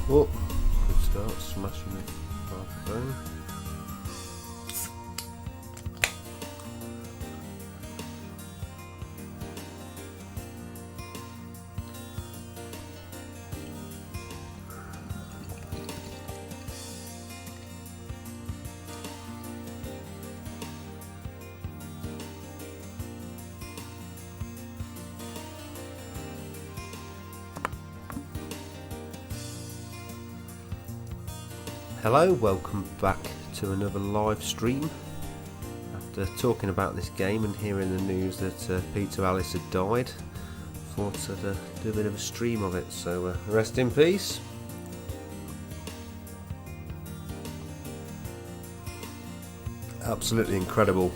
Oh, good start, smashing the microphone. Hello, welcome back to another live stream. After talking about this game and hearing the news that Peter Alice had died, thought I'd do a bit of a stream of it, so rest in peace. Absolutely incredible.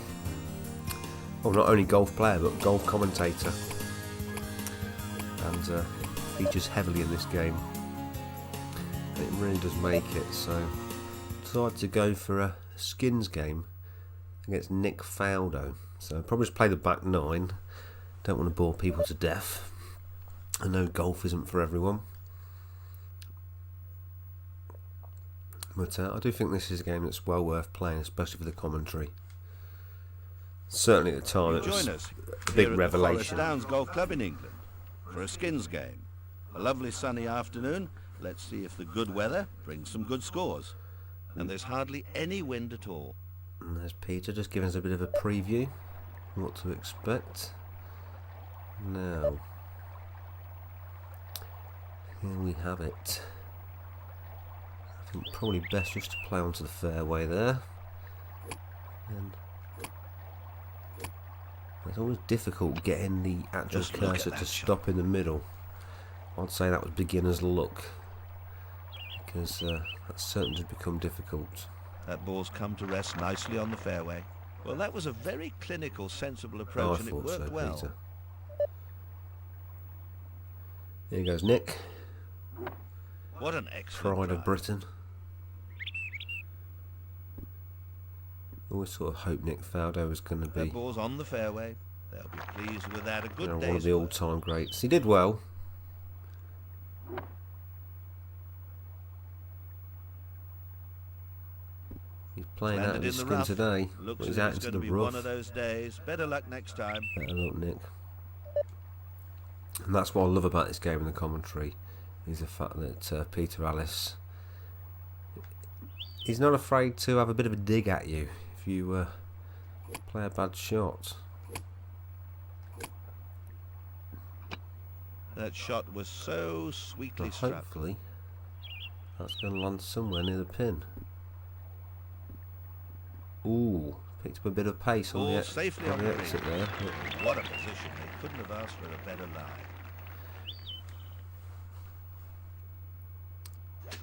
Well, not only golf player but golf commentator, and features heavily in this game. It really does make it, so decided to go for a skins game against Nick Faldo. So I'll probably just play the back nine. Don't want to bore people to death. I know golf isn't for everyone, but I do think this is a game that's well worth playing, especially for the commentary. Certainly at the time it was a big revelation. The Downs Golf Club in England for a skins game. A lovely sunny afternoon. Let's see if the good weather brings some good scores. And there's hardly any wind at all. And there's Peter just giving us a bit of a preview of what to expect. Now, here we have it. I think probably best just to play onto the fairway there. And it's always difficult getting the actual cursor to stop in the middle. I'd say that was beginner's luck, because that's certainly to become difficult. That ball's come to rest nicely on the fairway. Well, that was a very clinical, sensible approach, and it worked well. Peter. Here goes Nick. What an excellent Pride of drive. Britain. Always sort of hope Nick Faldo was going to be That ball's on the fairway. They'll be pleased with that. A good one of day's the work. all-time greats. He did well. He's playing out of Landed his in the skin rough. today. Looks But as he's if out it's into going the to be rough. one of those days. Better luck next time. Better luck, Nick. And that's what I love about this game in the commentary, is the fact that Peter Alice, he's not afraid to have a bit of a dig at you if you play a bad shot. That shot was so sweetly But struck. hopefully that's going to land somewhere near the pin. Ooh, picked up a bit of pace on Ball the, safely on on the the exit green. there. What a position. They couldn't have asked for a better lie.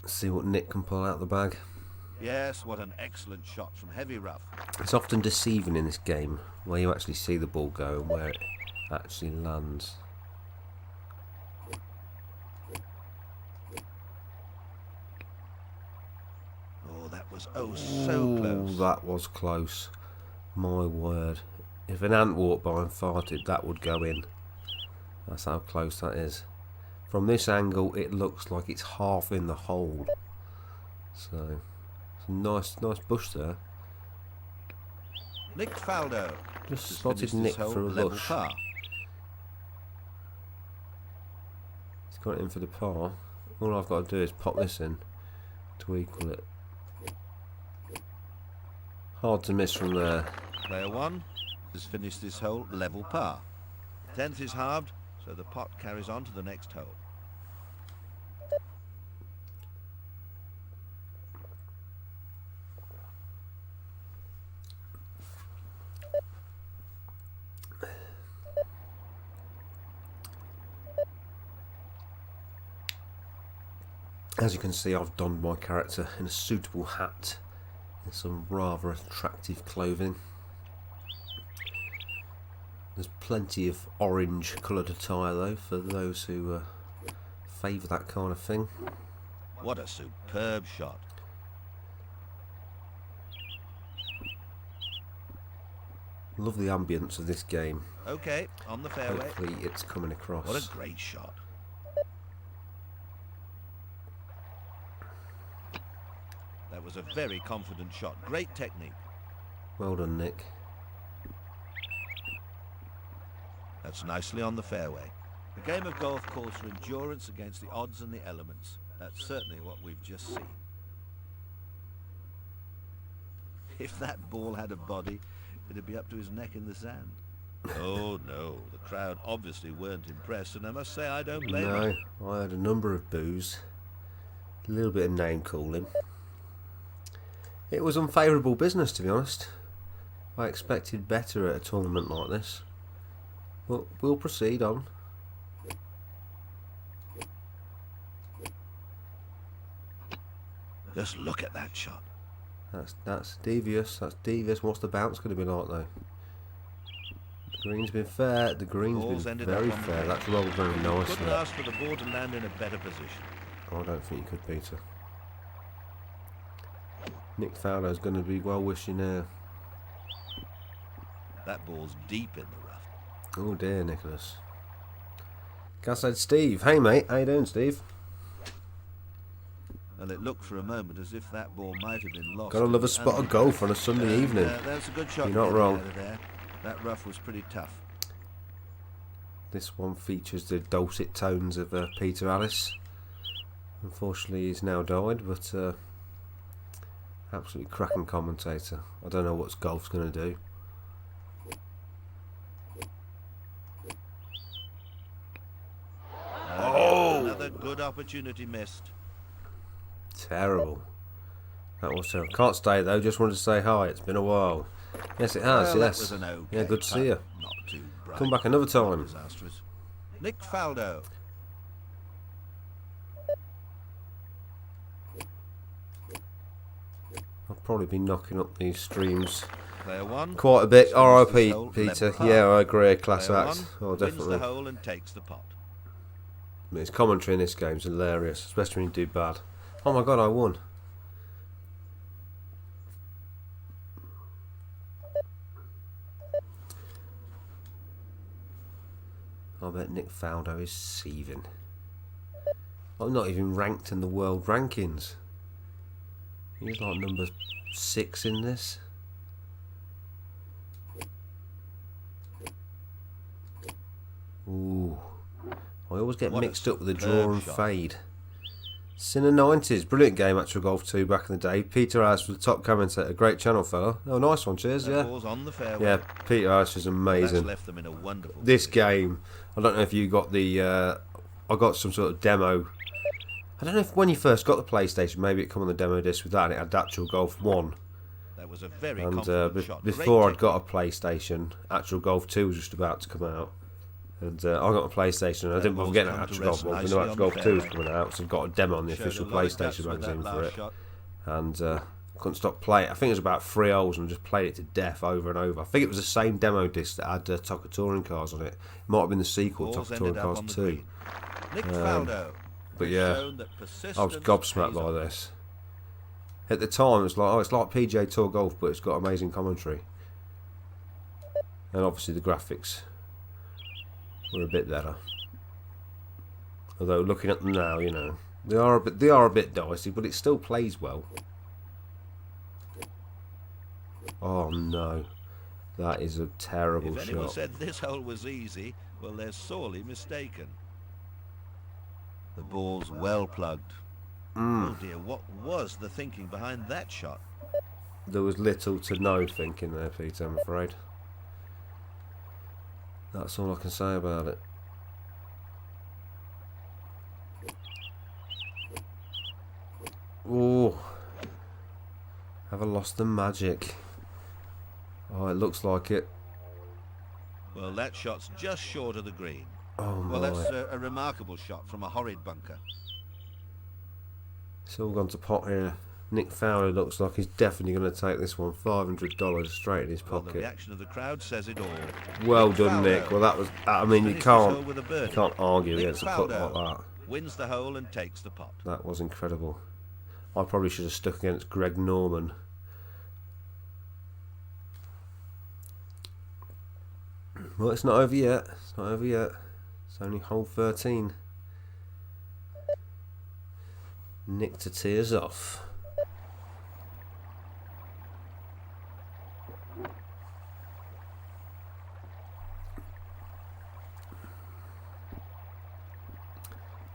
See what Nick can pull out the bag. Yes, what an excellent shot from heavy rough. It's often deceiving in this game where you actually see the ball go and where it actually lands. Oh, that was so Ooh, close. that was close. My word. If an ant walked by and farted, that would go in. That's how close that is. From this angle, it looks like it's half in the hole. So, it's a nice bush there. Nick Faldo Just has spotted finished Nick this hole for a level bush. par. He's got it in for the par. All I've got to do is pop this in to equal it. Hard to miss from there. Player 1 has finished this hole level par. 10th is halved, so the pot carries on to the next hole. As you can see, I've donned my character in a suitable hat and some rather attractive clothing. There's plenty of orange coloured attire though for those who favour that kind of thing. What a superb shot. Love the ambience of this game. Okay, on the fairway. Hopefully it's coming across. What a great shot. That was a very confident shot. Great technique. Well done, Nick. That's nicely on the fairway. The game of golf calls for endurance against the odds and the elements. That's certainly what we've just seen. If that ball had a body, it'd be up to his neck in the sand. Oh no, the crowd obviously weren't impressed, and I must say I don't blame them. No, I had a number of boos. A little bit of name calling. It was unfavourable business, to be honest. I expected better at a tournament like this. But we'll proceed on. Just look at that shot. That's devious. That's devious. What's the bounce going to be like, though? The green's been fair. The green's been very fair. That's rolled very nicely. Couldn't ask for the ball to land in a better position. I don't think you could beat her. Nick Fowler's going to be well wishing now. That ball's deep in the rough. Oh dear, Nicholas. Gashead Steve. Hey mate, how you doing, Steve? Well, it looked for a moment as if that ball might have been lost. Gotta love a spot of golf on a Sunday evening. That's a good shot. You're not wrong. There. That rough was pretty tough. This one features the dulcet tones of Peter Alice. Unfortunately, he's now died, but absolutely cracking commentator. I don't know what golf's going to do. Oh! Another good opportunity missed. Terrible. That was terrible. Can't stay though, just wanted to say hi. It's been a while. Yes, it has, Well, yes. That was an okay yeah, good to see you. Not too bright. Come back another time. Disastrous. Nick Faldo. I'll probably be knocking up these streams Player one. quite a bit. R.I.P. hole, Peter. level par. Yeah, I agree. Class Player act. one Oh, wins definitely. the hole and takes the pot. His commentary in this game's hilarious, especially when you do bad. Oh my god, I won. I bet Nick Faldo is seething. I'm not even ranked in the world rankings. He's like number 6 in this. Ooh. I always get mixed up with the draw and fade. Sinner 90s, brilliant game, Actual Golf 2 back in the day. Peter Alice was the top commentator, great channel fella. Oh, nice one, cheers, That yeah. ball's on the fairway. Yeah, Peter Alice is amazing. That's left them in a wonderful This position. game, I don't know if you got the, I got some sort of demo. I don't know if when you first got the PlayStation, maybe it come on the demo disc with that and it had Actual Golf 1. That was a very And confident shot. before Great I'd got a PlayStation, Actual Golf 2 was just about to come out. And I got a PlayStation and I didn't bother getting an Actual Golf 1, but no Actual Golf 2 was coming out, so I've got a demo on the Showed official a lot of guts PlayStation with that magazine for last it. shot. And couldn't stop playing. I think it was about 3 holes and just played it to death over and over. I think it was the same demo disc that had Toca Touring Cars on it. It might have been the sequel, Balls Toca Touring ended up Cars on the 2. green. Nick Faldo. But has yeah, shown that I was persistence gobsmacked pays by off. this. At the time, it was like, oh, it's like PGA Tour Golf, but it's got amazing commentary. And obviously the graphics were a bit better. Although looking at them now, you know, they are a bit dicey, but it still plays well. Oh no, that is a terrible If anyone shot. said this hole was easy, well, they're sorely mistaken. The ball's well plugged. Oh dear, what was the thinking behind that shot? There was little to no thinking there, Peter, I'm afraid. That's all I can say about it. Oh, have I lost the magic? Oh, it looks like it. Well, that shot's just short of the green. Oh my. Well, that's a remarkable shot from a horrid bunker. It's all gone to pot here. Nick Fowler looks like he's definitely going to take this one. $500 straight in his Well, the pocket. reaction of the crowd says it all. Well Nick done, Faldo Nick. Well, that was. I mean, you finishes this hole can't. with a You birdie. can't argue Nick against a putt Faldo like that. wins the hole and takes the pot. That was incredible. I probably should have stuck against Greg Norman. Well, it's not over yet. It's not over yet. It's only hole 13. Nick to tears off.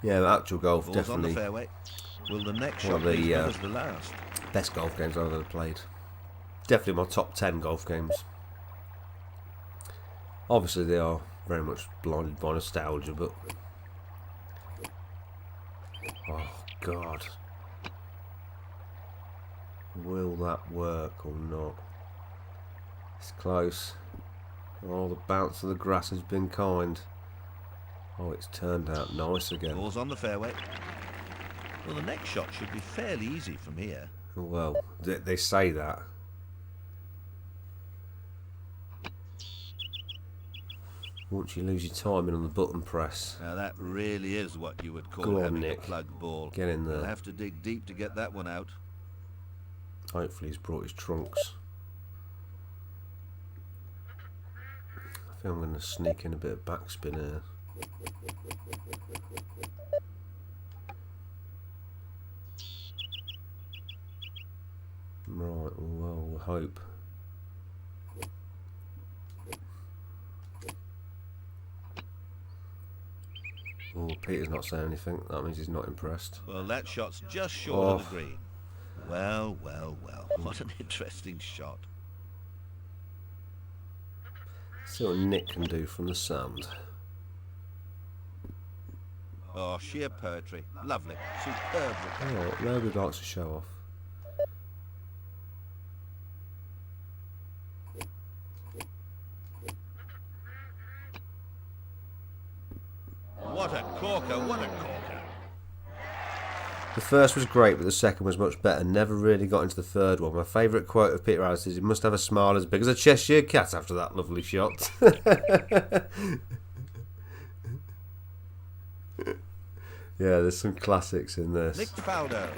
Yeah, the actual golf Ball's definitely on the fairway. Will the next one shot of be the as the last? best golf games I've ever played. Definitely my top 10 golf games. Obviously they are very much blinded by nostalgia, but oh god, will that work or not? It's close. Oh, the bounce of the grass has been kind. Oh, it's turned out nice again. Ball's on the fairway. Well, the next shot should be fairly easy from here. Well, they say that. Once you lose your timing on the button press. Now that really is what you would call Go on, having Nick. a plug ball. Get in there. You'll have to dig deep to get that one out. Hopefully he's brought his trunks. I think I'm going to sneak in a bit of backspin here. Right, well, we'll hope. Oh, Peter's not saying anything. That means he's not impressed. Well, that shot's just short of the green. Well, well, well. What an interesting shot. See what Nick can do from the sand. Oh, sheer poetry. Lovely. Superb. Oh, nobody likes to show off. What a corker, what a corker. The first was great, but the second was much better. Never really got into the third one. My favourite quote of Peter Alice is, "He must have a smile as big as a Cheshire cat after that lovely shot." Yeah, there's some classics in this. Nick Faldo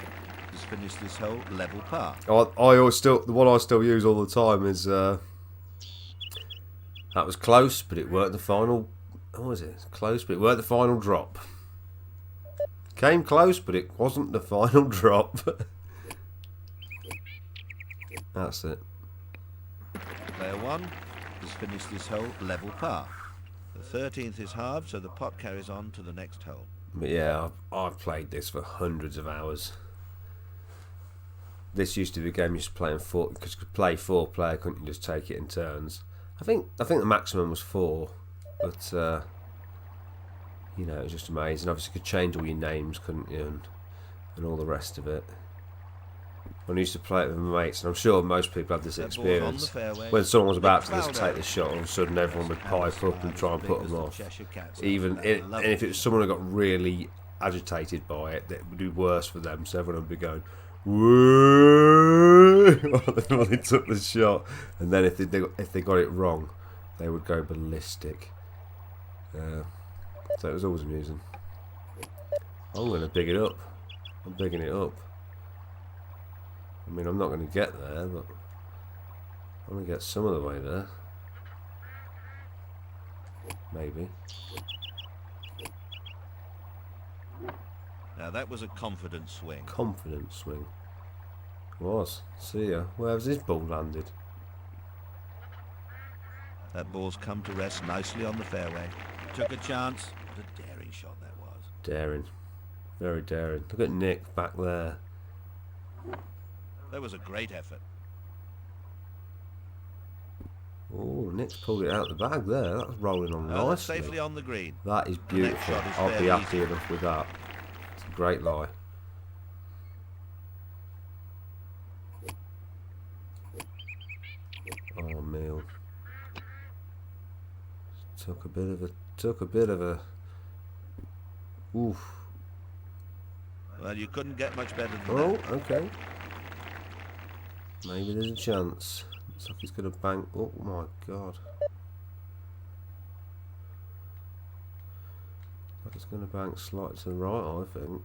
has finished this hole level par. I always still, the one I still use all the time is that was close, but it weren't the final. What was it? Close, but it weren't the final drop. Came close, but it wasn't the final drop. That's it. Player 1 has finished this hole level par. The 13th is halved, so the pot carries on to the next hole. But yeah, I've played this for hundreds of hours. This used to be a game you used to play in four, because you could play 4-player, couldn't you just take it in turns? I think the maximum was 4, but you know, it was just amazing. Obviously, you could change all your names, couldn't you, and all the rest of it. When I used to play it with my mates, and I'm sure most people have this experience, when someone was about to just take the shot, all of a sudden everyone would pipe up and try and put them off. And if it was someone who got really agitated by it, it would be worse for them, so everyone would be going, "Woo!" while they took the shot. And then if they got it wrong, they would go ballistic. So it was always amusing. I'm going to big it up. I'm bigging it up. I mean, I'm not going to get there, but I'm going to get some of the way there. Maybe. Now that was a confident swing. Confident swing. Was. See ya. Where's this ball landed? That ball's come to rest nicely on the fairway. Took a chance. What a daring shot that was. Daring. Very daring. Look at Nick back there. That was a great effort. Oh, Nick's pulled it out the bag there. That's rolling on That's nicely. safely on the green. That is next beautiful. shot is I'll be fairly happy easy. enough with that. It's a great lie. Oh, Neil. Took a bit of a. Oof. Well, you couldn't get much better than Oh, that. okay. Maybe there's a chance. Looks like he's going to bank. Oh my god. It's going to bank slightly to the right, I think.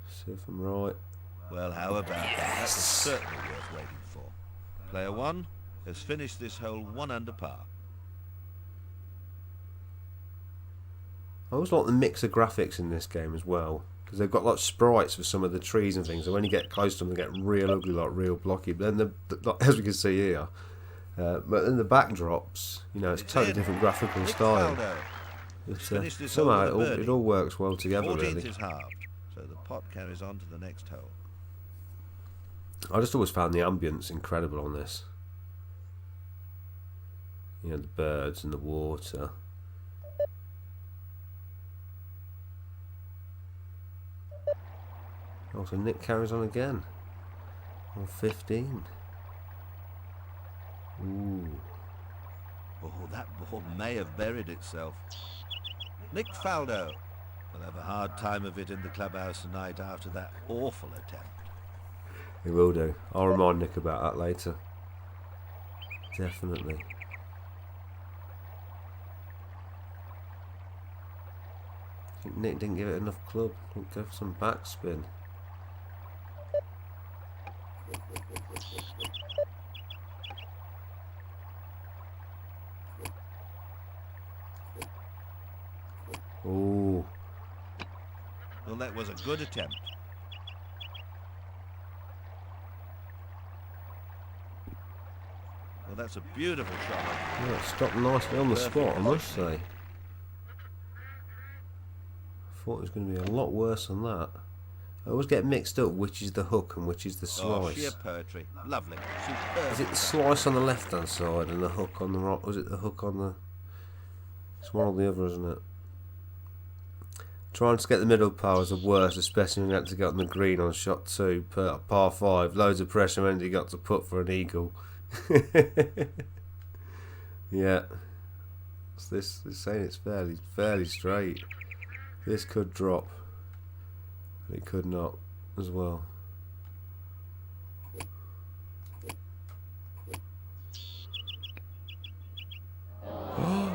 See if I'm right. Well, how about that? That was certainly worth waiting for. Player 1 has finished this hole 1 under par. I always like the mix of graphics in this game as well, because they've got like sprites for some of the trees and things, so when you get close to them they get real ugly, like real blocky, but then as we can see here, but then the backdrops, you know, it's totally different graphical style. Somehow it all works well together, 14th really. is halved, so the pot carries on to the next hole. I just always found the ambience incredible on this. You know, the birds and the water. Oh, so Nick carries on again. On 15. Ooh. Oh, that ball may have buried itself. Nick Faldo will have a hard time of it in the clubhouse tonight after that awful attempt. He will do. I'll remind Nick about that later. Definitely. I think Nick didn't give it enough club. Didn't go for some backspin. Ooh. Well, that was a good attempt. Well, that's a beautiful shot. Yeah, it stopped nicely on the spot, I must say. I thought it was going to be a lot worse than that. I always get mixed up which is the hook and which is the Oh, slice. sheer poetry. Lovely. Superb. Is it the slice on the left hand side and the hook on the right? Was it the hook on the... It's one or the other, isn't it? Trying to get the middle par was the worst, especially when you had to get on the green on shot 2, par 5. Loads of pressure when you got to put for an eagle. Yeah. This is saying it's fairly straight. This could drop. It could not as well.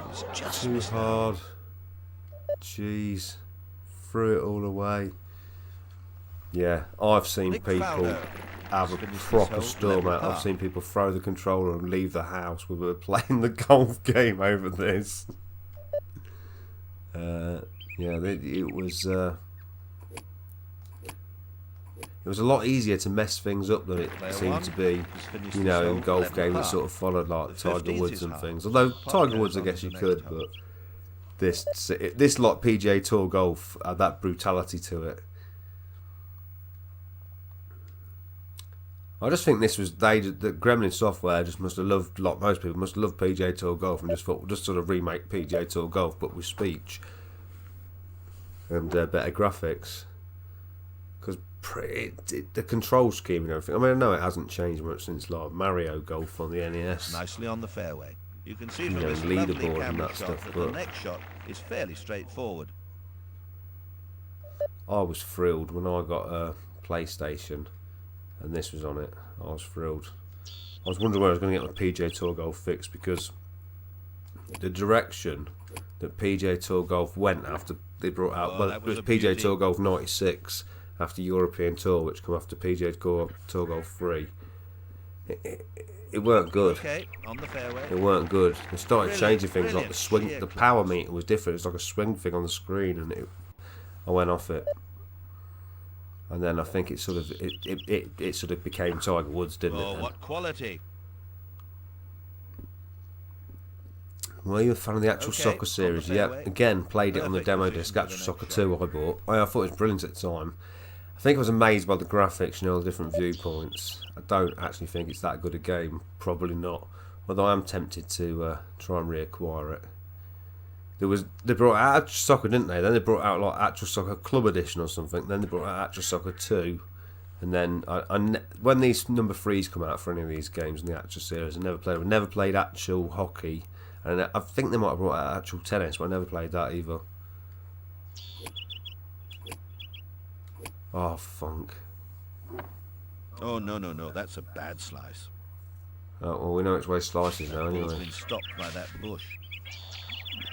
It's just Too hard. Jeez. Threw it all away. Yeah, I've seen Nick people Faldo have a finished this proper hole storm out. 11 I've seen people throw the controller and leave the house. We were playing the golf game over this. Yeah, it was a lot easier to mess things up than it seemed to be, you know, in golf games that sort of followed like Tiger Woods and things. Although Tiger Woods, I guess you could, but this lot PGA Tour golf had that brutality to it. I just think this was the Gremlin software just must have loved, like most people, must have loved PGA Tour golf and just thought we'll just sort of remake PGA Tour golf but with speech and better graphics. Because the control scheme and everything. I mean, I know it hasn't changed much since like Mario Golf on the NES. nicely on the fairway. You can see You from know, this lovely leaderboard and camera that shot stuff, that but the next shot is fairly straightforward. I was thrilled when I got a PlayStation and this was on it. I was thrilled. I was wondering where I was going to get my PGA Tour Golf fixed because the direction that PGA Tour Golf went after they brought out, well, it was PGA Tour Golf 96 after European Tour, which come after PGA Tour Golf 3. It weren't good. Okay, on the fairway. It weren't good. They started changing things like the swing. Sheer The power meter was different. It's like a swing thing on the screen, and I went off it. And then I think it sort of became Tiger Woods, didn't it? Oh, what quality! Were you a fan of the Actual Okay, Soccer on the series? Yeah. fairway. Again, played it on the Perfect demo position disc. for the Actual next Soccer shot. 2 I bought. I thought it was brilliant at the time. I think I was amazed by the graphics, you know, the different viewpoints. I don't actually think it's that good a game. Probably not. Although I am tempted to try and reacquire it. They brought out Actual Soccer, didn't they? Then they brought out like Actual Soccer Club Edition or something. Then they brought out Actual Soccer 2. And then when these number 3s come out for any of these games in the Actual series, I never played. I never played Actual Hockey. And I think they might have brought out Actual Tennis, but I never played that either. Oh, funk. Oh, no, that's a bad slice. Oh, well, we know which way slices now, Ball's anyway. been stopped by that bush.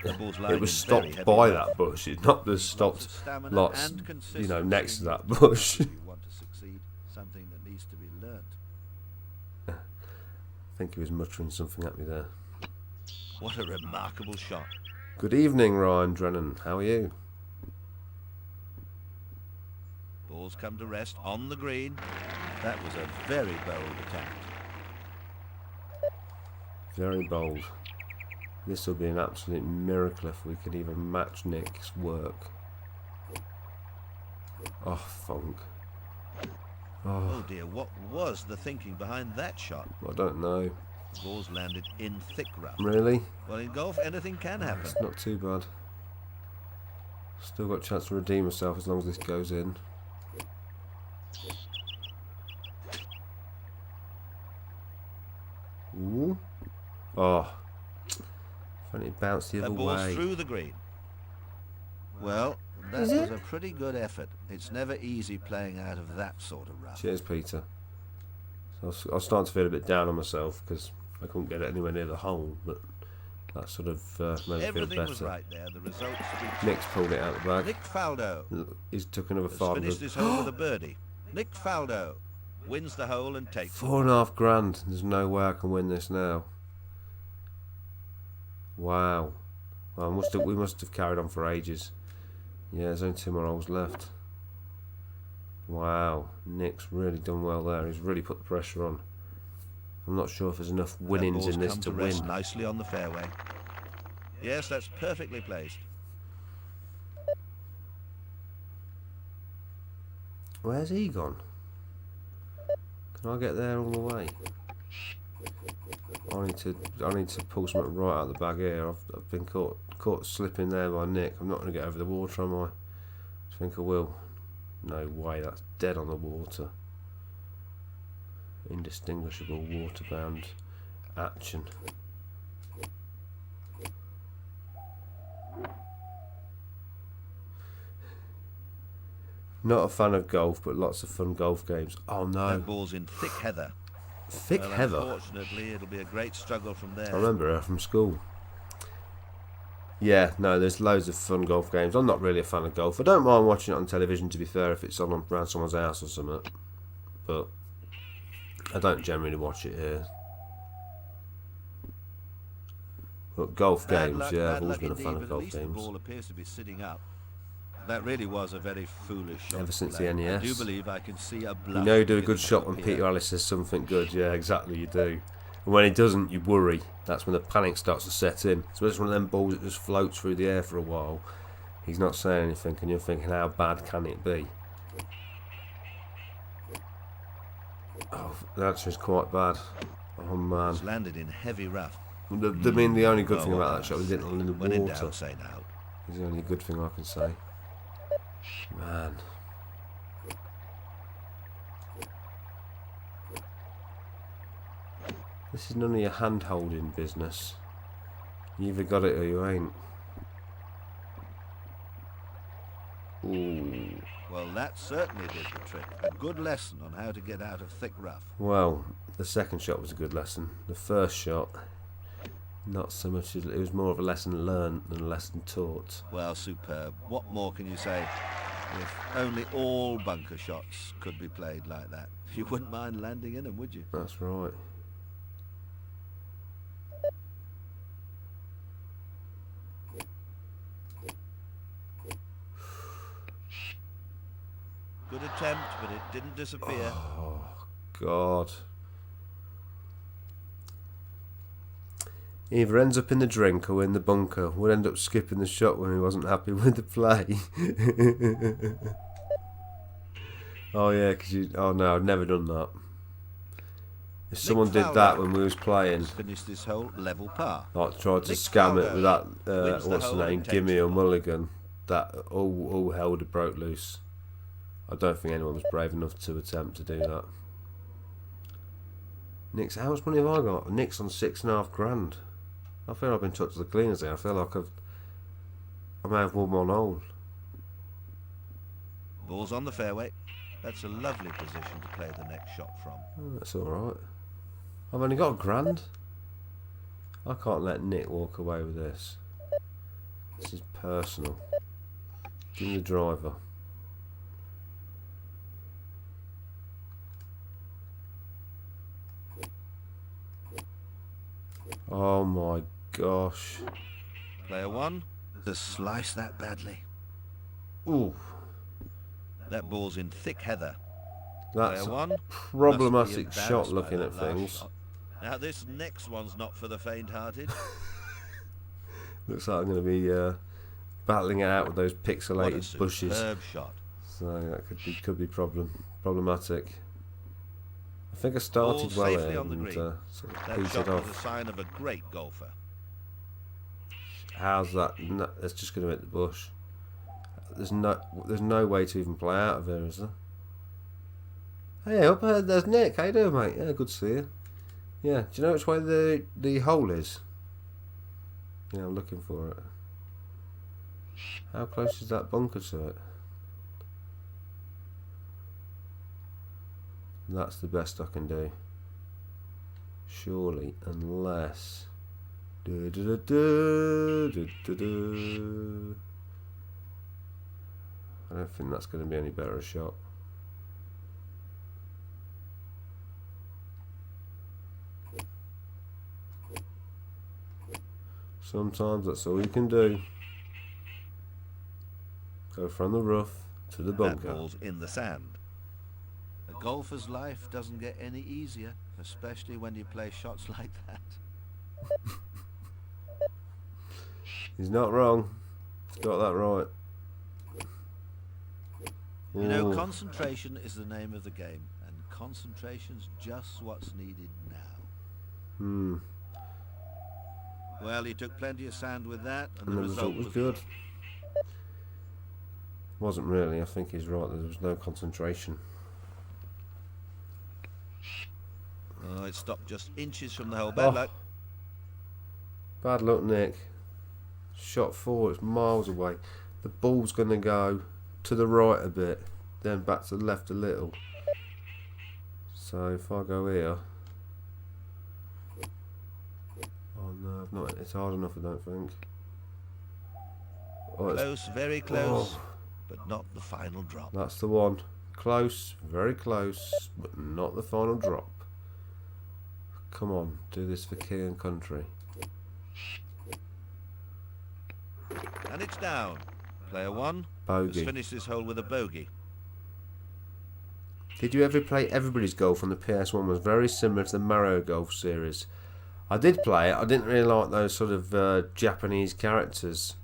The ball's It lying was in stopped very heavy by rough. that bush. It's not just Lots stopped of stamina lots, and you know, consistency next to in that your bush. if you want to succeed, something that needs to be learnt. I think he was muttering something at me there. What a remarkable shot. Good evening, Ryan Drennan. How are you? Ball's come to rest on the green. That was a very bold attack. Very bold. This will be an absolute miracle if we could even match Nick's work. Oh, funk. Oh dear, what was the thinking behind that shot? I don't know. The ball's landed in thick rough. Really? Well, in golf, anything can happen. It's not too bad. Still got a chance to redeem myself as long as this goes in. Ooh. Oh. If only it bounced the That other ball's way. through the green. Well, that was a pretty good effort. It's never easy playing out of that sort of rough. Cheers, Peter. So I was starting to feel a bit down on myself because I couldn't get it anywhere near the hole, but that sort of made me feel Everything was better. right there. The results speak. Nick's pulled it out of the bag. Nick Faldo He's took another has 500. finished this hole with a birdie. Nick Faldo wins the hole and takes it. $4.5 grand. There's no way I can win this now. Wow. Well, we must have carried on for ages. Yeah, there's only 2 more holes left. Wow. Nick's really done well there. He's really put the pressure on. I'm not sure if there's enough winnings in this to rest win. nicely on the fairway. Yes, that's perfectly placed. Where's he gone? Can I get there all the way? I need to pull something right out of the bag here. I've been caught slipping there by Nick. I'm not going to get over the water, am I? I think I will. No way, that's dead on the water. Indistinguishable waterbound action. Not a fan of golf, but lots of fun golf games. Oh no. That ball's in thick heather. Thick Well, heather? unfortunately, it'll be a great struggle from there. I remember her from school. Yeah, no, there's loads of fun golf games. I'm not really a fan of golf. I don't mind watching it on television, to be fair, if it's on around someone's house or something. But I don't generally watch it here. But golf games, yeah, I've always been a fan of golf games. The games. ball appears to be sitting up. That really was a very foolish shot. Ever since the play. NES. I do believe I can see a bluff. You know you do a good beginning to shot when appear. Peter Ellis says something good. Yeah, exactly, you do. And when he doesn't, you worry. That's when the panic starts to set in. So it's one of them balls that just floats through the air for a while. He's not saying anything, and you're thinking, how bad can it be? Oh, the answer is quite bad. Oh man. It's landed in heavy rough. The only good thing Oh, about that shot was it didn't land in the When in water. doubt, say no. Is the only good thing I can say. Man. This is none of your hand-holding business. You either got it or you ain't. Ooh. Well, that certainly did the trick. A good lesson on how to get out of thick rough. Well, the second shot was a good lesson. The first shot, not so much. It was more of a lesson learned than a lesson taught. Well, superb. What more can you say? If only all bunker shots could be played like that. You wouldn't mind landing in them, would you? That's right. Good attempt, but it didn't disappear. Oh, God. He either ends up in the drink or in the bunker. Would end up skipping the shot when he wasn't happy with the play. Oh, yeah, because you... Oh, no, I've never done that. If someone did that when we was playing, Has finished this hole level par. like tried to Nick scam it Faldo with that, wins the what's the hole name, and takes Gimme the or ball. Mulligan, that all hell would have broke loose. I don't think anyone was brave enough to attempt to do that. Nick's, how much money have I got? Nick's on $6.5 grand. I feel I've been touched to the cleaners there. I feel like I may have won one hole. Ball's on the fairway. That's a lovely position to play the next shot from. Oh, that's alright. I've only got £1,000. I can't let Nick walk away with this. This is personal. Give me the driver. Oh my gosh. Player 1 to slice that badly. Ooh. That ball's in thick heather. That's Player 1 a problematic must be shot embarrassed by looking that at last things. shot. Now this next one's not for the faint-hearted. Looks like I'm going to be battling it out with those What a pixelated bushes. superb shot. So that could be problematic. I think I started Ball well safely here on the and green. sort of That petered shot was a off. sign of a great golfer. How's that? No, that's just going to hit the bush. There's no way to even play out of here, is there? Hey, up ahead, there's Nick. How you doing, mate? Yeah, good to see you. Yeah, do you know which way the hole is? Yeah, I'm looking for it. How close is that bunker to it? That's the best I can do. Surely, unless... I don't think that's going to be any better a shot. Sometimes that's all you can do. Go from the rough to the That bunker. ball's in the sand. A golfer's life doesn't get any easier, especially when you play shots like that. He's not wrong. He's got that right. You know, Ooh. concentration is the name of the game, and concentration's just what's needed now. Well, he took plenty of sand with that, and And the result was good. Wasn't really. I think he's right. There was no concentration. Oh, it stopped just inches from the hole. Bad luck. Bad luck, Nick. Shot forward. It's miles away. The ball's going to go to the right a bit, then back to the left a little. So if I go here... Oh no, I've not. It's hard enough, I don't think. Oh, Close, very close, Oh. but not the final drop. That's the one. Close, very close, but not the final drop. Come on, do this for king and country. And it's down. Player 1 has Bogey. finished this hole with a bogey. Did you ever play Everybody's Golf on the PS1? Was very similar to the Mario Golf series. I did play it. I didn't really like those sort of Japanese characters.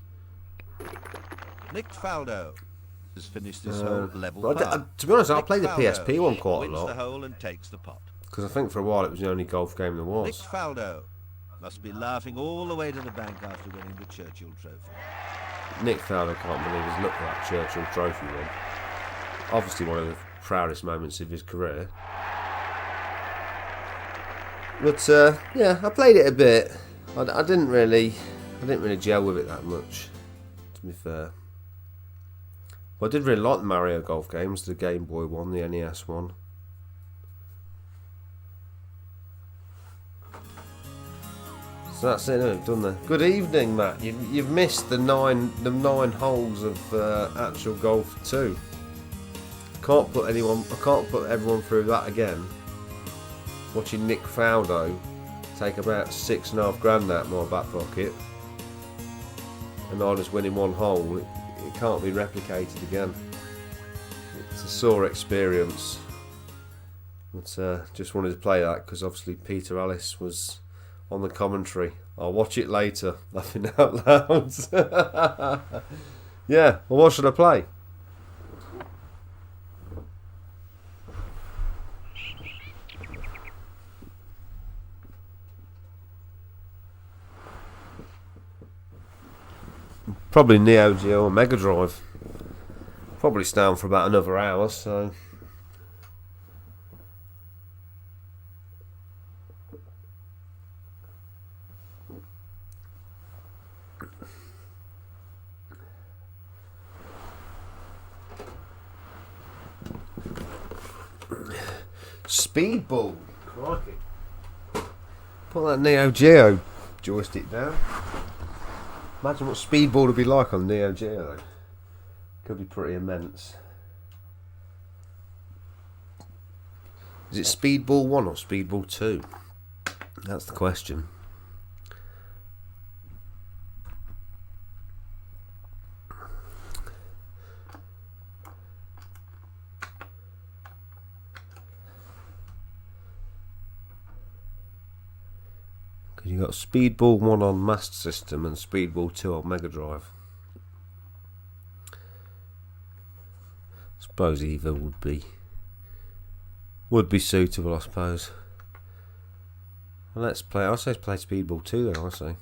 Nick Faldo has finished this hole level But par. to be honest, I Nick played the Faldo PSP one quite a wins the lot. hole and takes the pot. Because I think for a while it was the only golf game there Nick was. Faldo must be laughing all the way to the bank after winning the Churchill Trophy. Nick Faldo can't believe he's looked at that Churchill Trophy win. Obviously one of the proudest moments of his career. But yeah, I played it a bit. I didn't really gel with it that much, to be fair. But I did really like the Mario Golf games, the Game Boy one, the NES one. So that's it. We've done the. Good evening, Matt. You've missed the nine holes of actual golf too. I can't put everyone through that again. Watching Nick Faldo take about $6,500 out of my back pocket, and I just winning one hole. It can't be replicated again. It's a sore experience. But just wanted to play that because obviously Peter Ellis was on the commentary. I'll watch it later, laughing out loud. Yeah, well, what should I play? Probably Neo Geo or Mega Drive. Probably stay on for about another hour, so... Speedball. Crikey. Put that Neo Geo joystick down. Imagine what Speedball would be like on Neo Geo. Could be pretty immense. Is it Speedball 1 or Speedball 2? That's the question. Because you got Speedball 1 on Master System and Speedball 2 on Mega Drive. I suppose either would be suitable, I suppose. Well, let's play. I say play Speedball 2 then. I say.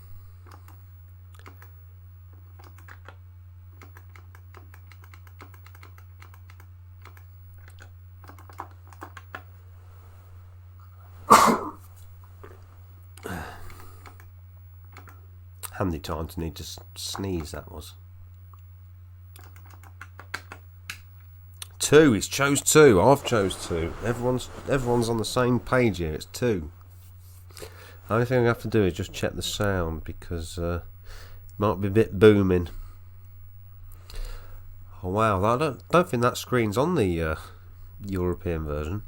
Handy time to need to sneeze. That was. 2. He's chose 2. I've chose 2. Everyone's on the same page here. It's 2. The only thing I have to do is just check the sound because it might be a bit booming. Oh wow! I don't think that screen's on the European version.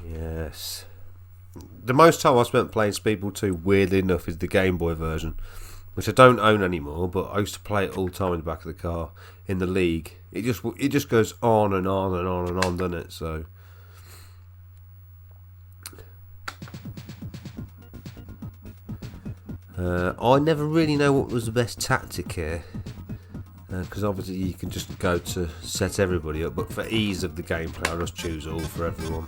Yes. The most time I spent playing Speedball 2, weirdly enough, is the Game Boy version, which I don't own anymore, but I used to play it all the time in the back of the car in the league. It just goes on and on and on and on, doesn't it? So I never really know what was the best tactic here, because obviously you can just go to set everybody up, but for ease of the gameplay I'll just choose all for everyone.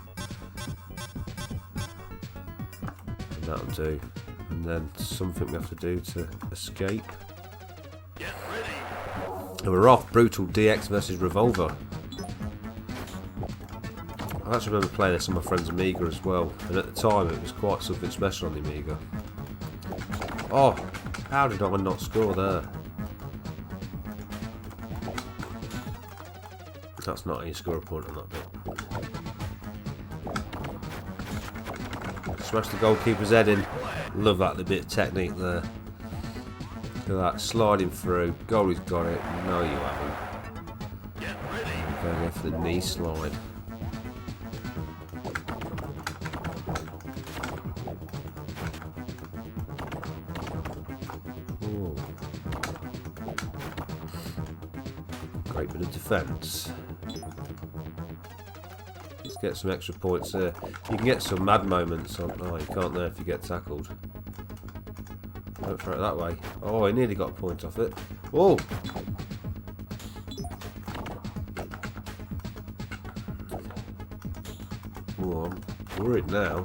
That'll do. And then something we have to do to escape. Get ready. And we're off. Brutal DX versus Revolver. I actually remember playing this on my friend's Amiga as well, and at the time it was quite something special on the Amiga. Oh, how did I not score there? That's not how you score a point on that bit. Smash the goalkeeper's head in. Love that, the bit of technique there. Look at that, sliding through. Goalie's got it. No, you haven't. Get ready. Go for the knee slide. Ooh. Great bit of defence. Get some extra points there. You can get some mad moments on. Oh, you can't there if you get tackled. Don't throw it that way. Oh, he nearly got a point off it. Oh! Oh, I'm worried now.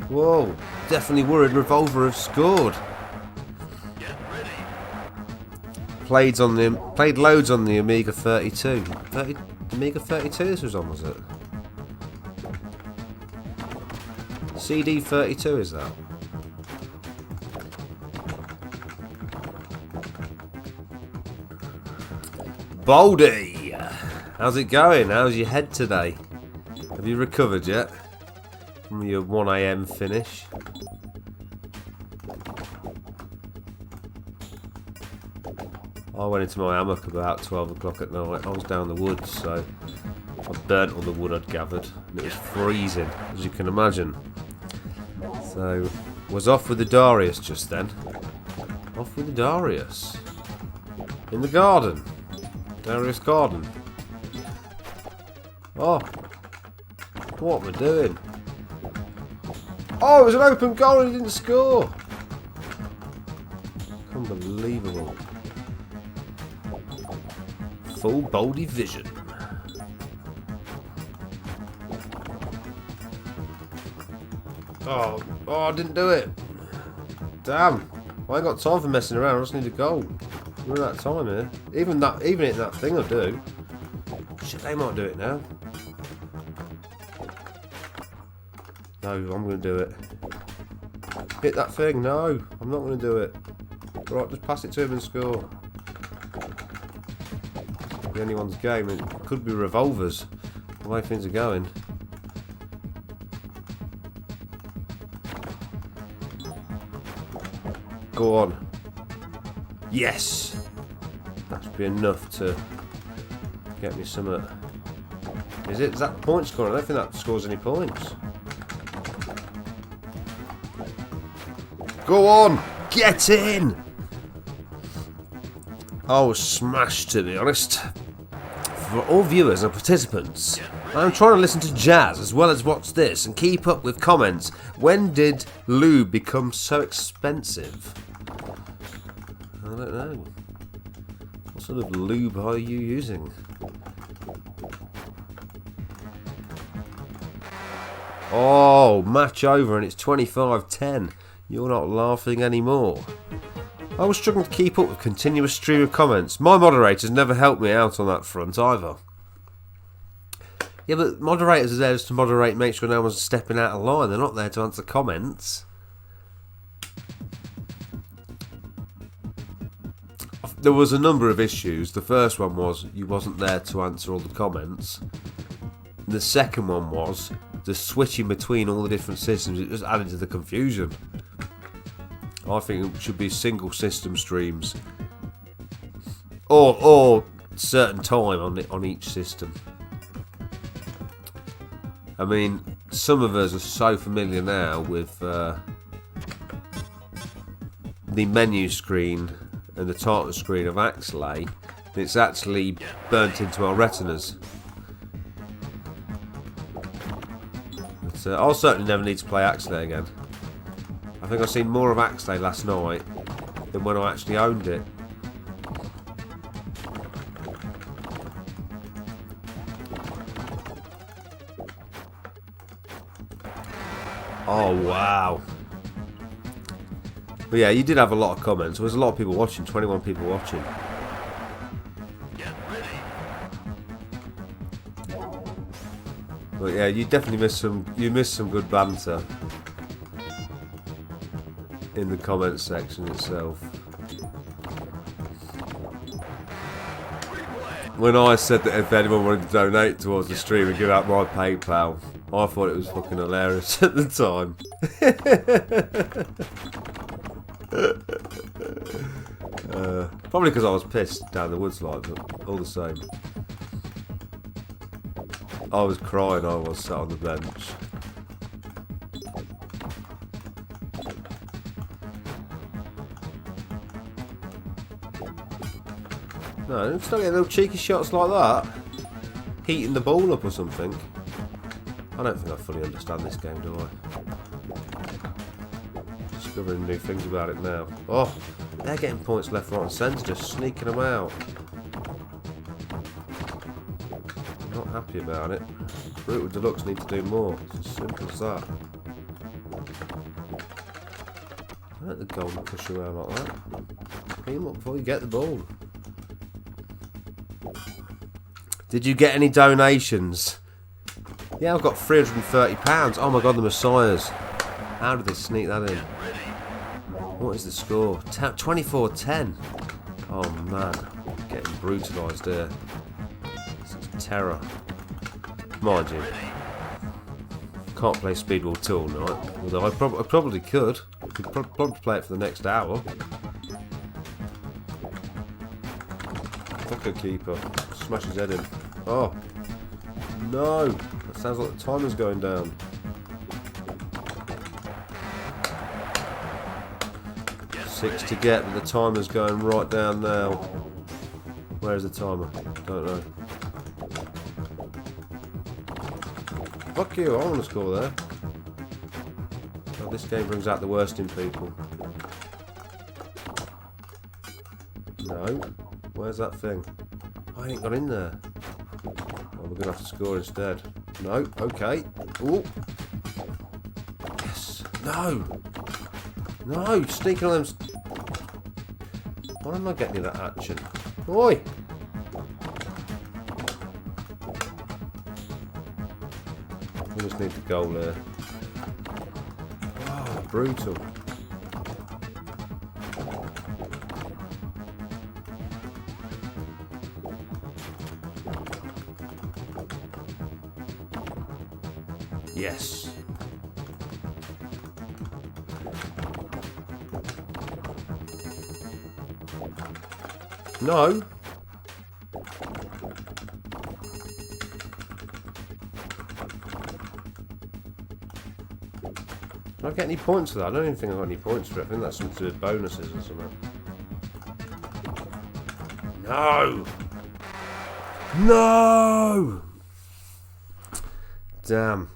Whoa! Definitely worried Revolver have scored. Get ready. Played loads on the Amiga 32. Amiga 32 this was on, was it? CD 32 is that? Baldy! How's it going? How's your head today? Have you recovered yet? From your 1 AM finish? I went into my hammock about 12 o'clock at night. I was down the woods, so I burnt all the wood I'd gathered, and it was freezing, as you can imagine. So, was off with the Darius just then. Off with the Darius. In the garden. Darius garden. Oh. What am I doing? Oh, it was an open goal and he didn't score. Unbelievable. Full Baldy vision. Oh, I didn't do it. Damn. I ain't got time for messing around. I just need a goal. We're out of time here. Even hitting that thing will do. Shit, they might do it now. No, I'm going to do it. Hit that thing. No, I'm not going to do it. Right, just pass it to him and score. Could be anyone's game. It could be revolvers. The way things are going. Go on. Yes! That should be enough to get me some. Is it? Is that point score? I don't think that scores any points. Go on! Get in! I was smashed, to be honest. For all viewers and participants, I'm trying to listen to jazz as well as watch this and keep up with comments. When did lube become so expensive? I don't know. What sort of lube are you using? Oh, match over and it's 25-10. You're not laughing anymore. I was struggling to keep up with continuous stream of comments. My moderators never helped me out on that front either. Yeah, but moderators are there just to moderate, make sure no one's stepping out of line. They're not there to answer comments. There was a number of issues. The first one was you wasn't there to answer all the comments. The second one was the switching between all the different systems. It just added to the confusion. I think it should be single system streams, or certain time on each system. I mean, some of us are so familiar now with the menu screen and the title screen of Axley, it's actually burnt into our retinas. But, I'll certainly never need to play Axley again. I think I've seen more of Axley last night than when I actually owned it. Oh wow. But yeah, you did have a lot of comments. There was a lot of people watching, 21 people watching. But yeah, you definitely missed some good banter in the comments section itself. When I said that if anyone wanted to donate towards the stream and give out my PayPal, I thought it was fucking hilarious at the time. Probably because I was pissed down the woods like, but all the same. I was crying, I was sat on the bench. No, it's not getting little cheeky shots like that. Heating the ball up or something. I don't think I fully understand this game, do I? Discovering new things about it now. Oh, they're getting points left, right and centre, just sneaking them out. I'm not happy about it. Brutal Deluxe need to do more. It's as simple as that. Don't let the golden push around like that. Clean them up before you get the ball. Did you get any donations? Yeah, I've got £330. Oh my god, the Messiahs. How did they sneak that in? What is the score? 24-10. Oh man, getting brutalised here. This is terror. Mind you, can't play Speedball till all night. Although I probably could. I could probably play it for the next hour. Fuck a keeper. Smash his head in. Oh. No. That sounds like the timer's going down. Six to get, but the timer's going right down now. Where's the timer? Don't know. Fuck you, I want to score there. Oh, this game brings out the worst in people. No. Where's that thing? I ain't got in there. Oh, we're going to have to score instead. No, okay. Ooh. Yes. No. No, sneaking on them. Why am I getting that action? Oi! We just need the goal there. Oh, brutal. Yes. No. Did I get any points for that? I don't even think I got any points for it. I think that's something to do with bonuses or something. No! No! Damn.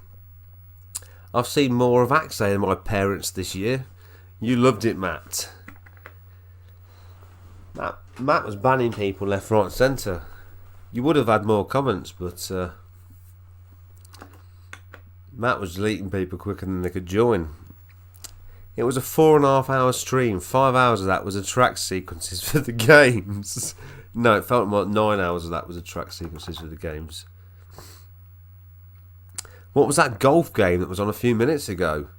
I've seen more of Axe than my parents this year. You loved it, Matt. Matt was banning people left, right and centre. You would have had more comments, but Matt was deleting people quicker than they could join. It was a 4.5 hour stream. 5 hours of that was a track sequences for the games. No, it felt like 9 hours of that was a track sequences for the games. What was that golf game that was on a few minutes ago?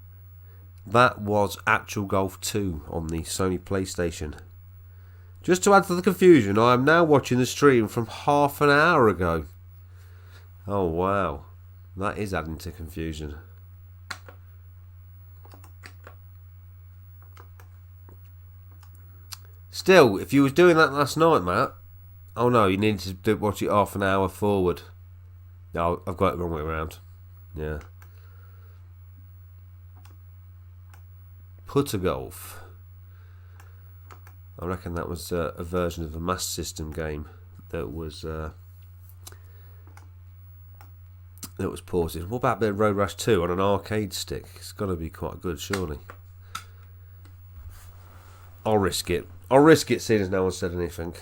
That was Actual Golf 2 on the Sony PlayStation. Just to add to the confusion, I am now watching the stream from half an hour ago. Oh wow, that is adding to confusion. Still, if you was doing that last night, Matt, oh no, you needed to watch it half an hour forward. No, I've got it the wrong way around. Yeah. Putter Golf. I reckon that was a version of a Master System game that was ported. What about a bit of Road Rash 2 on an arcade stick? It's got to be quite good, surely. I'll risk it. I'll risk it, seeing as no one said anything.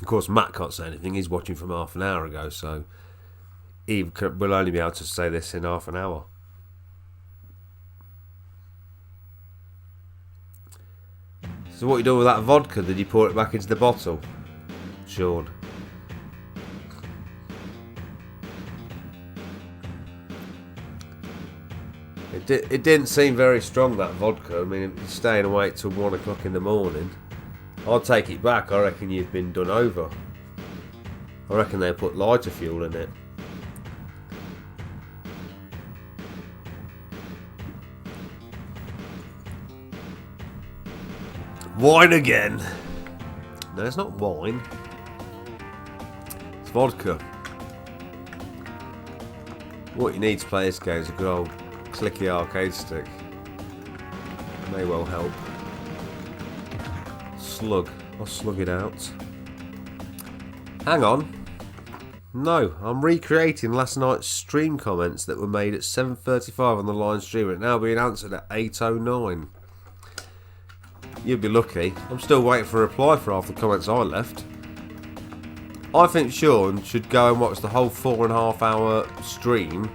Of course, Matt can't say anything. He's watching from half an hour ago, so he will only be able to say this in half an hour. So what you doing with that vodka? Did you pour it back into the bottle? Sean. It didn't seem very strong, that vodka. I mean, it's staying awake till 1 o'clock in the morning. I'll take it back. I reckon you've been done over. I reckon they put lighter fuel in it. Wine again. No, it's not wine. It's vodka. What you need to play this game is a good old clicky arcade stick. May well help. Slug. I'll slug it out. Hang on. No, I'm recreating last night's stream comments that were made at 7:35 on the live stream and now being answered at 8:09. You'd be lucky. I'm still waiting for a reply for half the comments I left. I think Sean should go and watch the whole 4.5 hour stream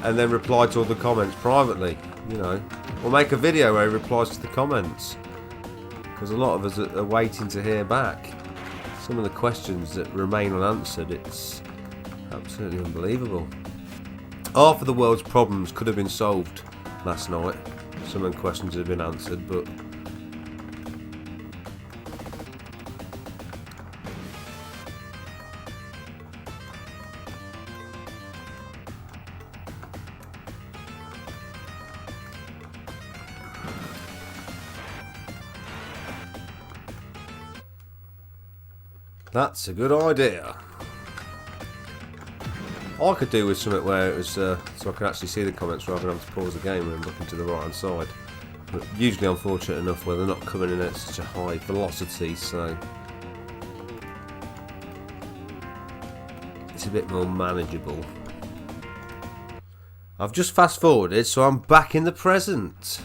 and then reply to all the comments privately, you know. Or make a video where he replies to the comments. Because a lot of us are waiting to hear back. Some of the questions that remain unanswered, it's absolutely unbelievable. Half of the world's problems could have been solved last night. Some of the questions have been answered, but that's a good idea. I could do with something where it was so I can actually see the comments rather than have to pause the game and looking to the right hand side. But usually I'm fortunate enough where they're not coming in at such a high velocity, so it's a bit more manageable. I've just fast forwarded, so I'm back in the present.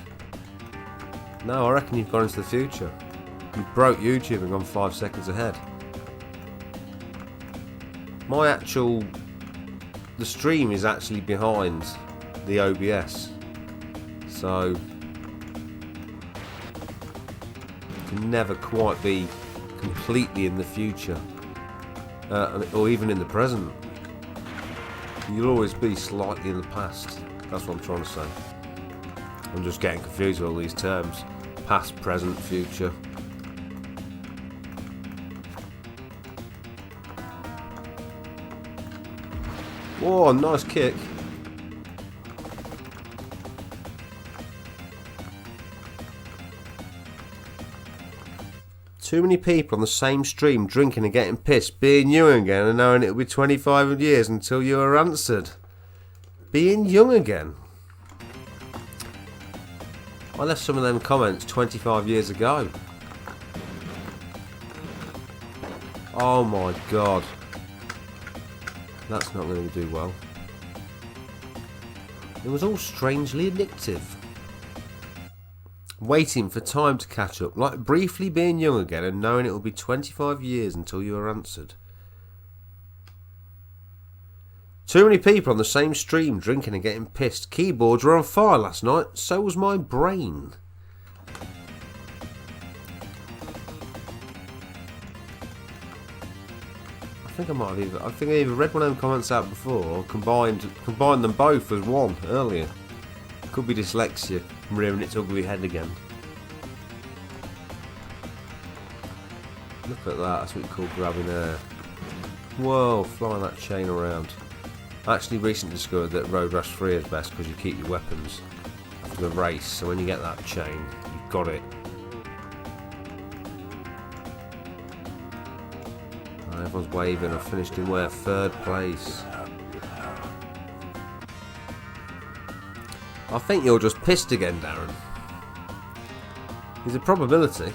No, I reckon you've gone into the future. You broke YouTube and gone 5 seconds ahead. The stream is actually behind the OBS, so it can never quite be completely in the future, or even in the present. You'll always be slightly in the past. That's what I'm trying to say. I'm just getting confused with all these terms. Past, present, future. Whoa, nice kick. Too many people on the same stream drinking and getting pissed, being young again and knowing it'll be 25 years until you are answered. Being young again. I left some of them comments 25 years ago. Oh my god. That's not going to do well. It was all strangely addictive. Waiting for time to catch up, like briefly being young again and knowing it will be 25 years until you are answered. Too many people on the same stream drinking and getting pissed. Keyboards were on fire last night, so was my brain. I think I either read one of them comments out before or combined them both as one earlier. Could be dyslexia rearing its ugly head again. Look at that, that's what you call grabbing air. Whoa, flying that chain around. I actually recently discovered that Road Rash 3 is best because you keep your weapons after the race, so when you get that chain, you've got it. Everyone's waving. I finished in where? 3rd place. I think you're just pissed again, Darren. There's a probability.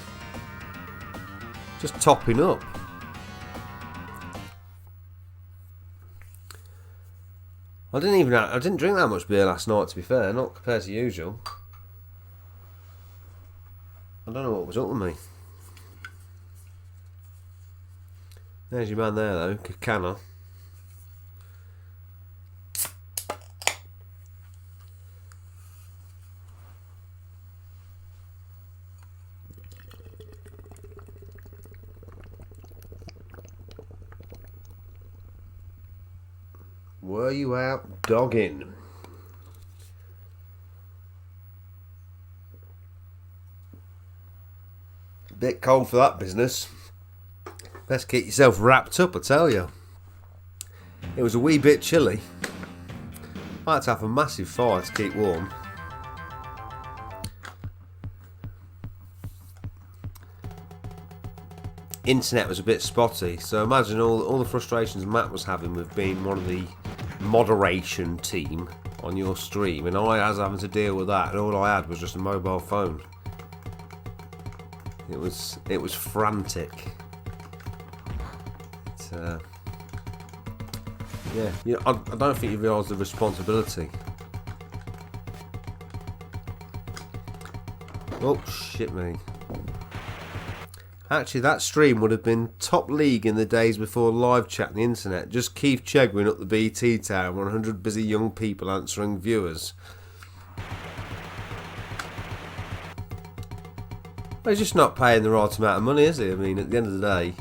Just topping up. I didn't drink that much beer last night, to be fair, not compared to usual. I don't know what was up with me. There's your man there, though, Kakana. Were you out dogging? Bit cold for that business. Best keep yourself wrapped up, I tell you. It was a wee bit chilly. I had to have a massive fire to keep warm. Internet was a bit spotty, so imagine all the frustrations Matt was having with being one of the moderation team on your stream, and I was having to deal with that, and all I had was just a mobile phone. It was frantic. Yeah, you know, I don't think you realise the responsibility. Oh, shit me. Actually, that stream would have been top league in the days before live chat and the internet. Just Keith Chegwin up the BT tower, 100 busy young people answering viewers. Well, he's just not paying the right amount of money, is he? I mean, at the end of the day,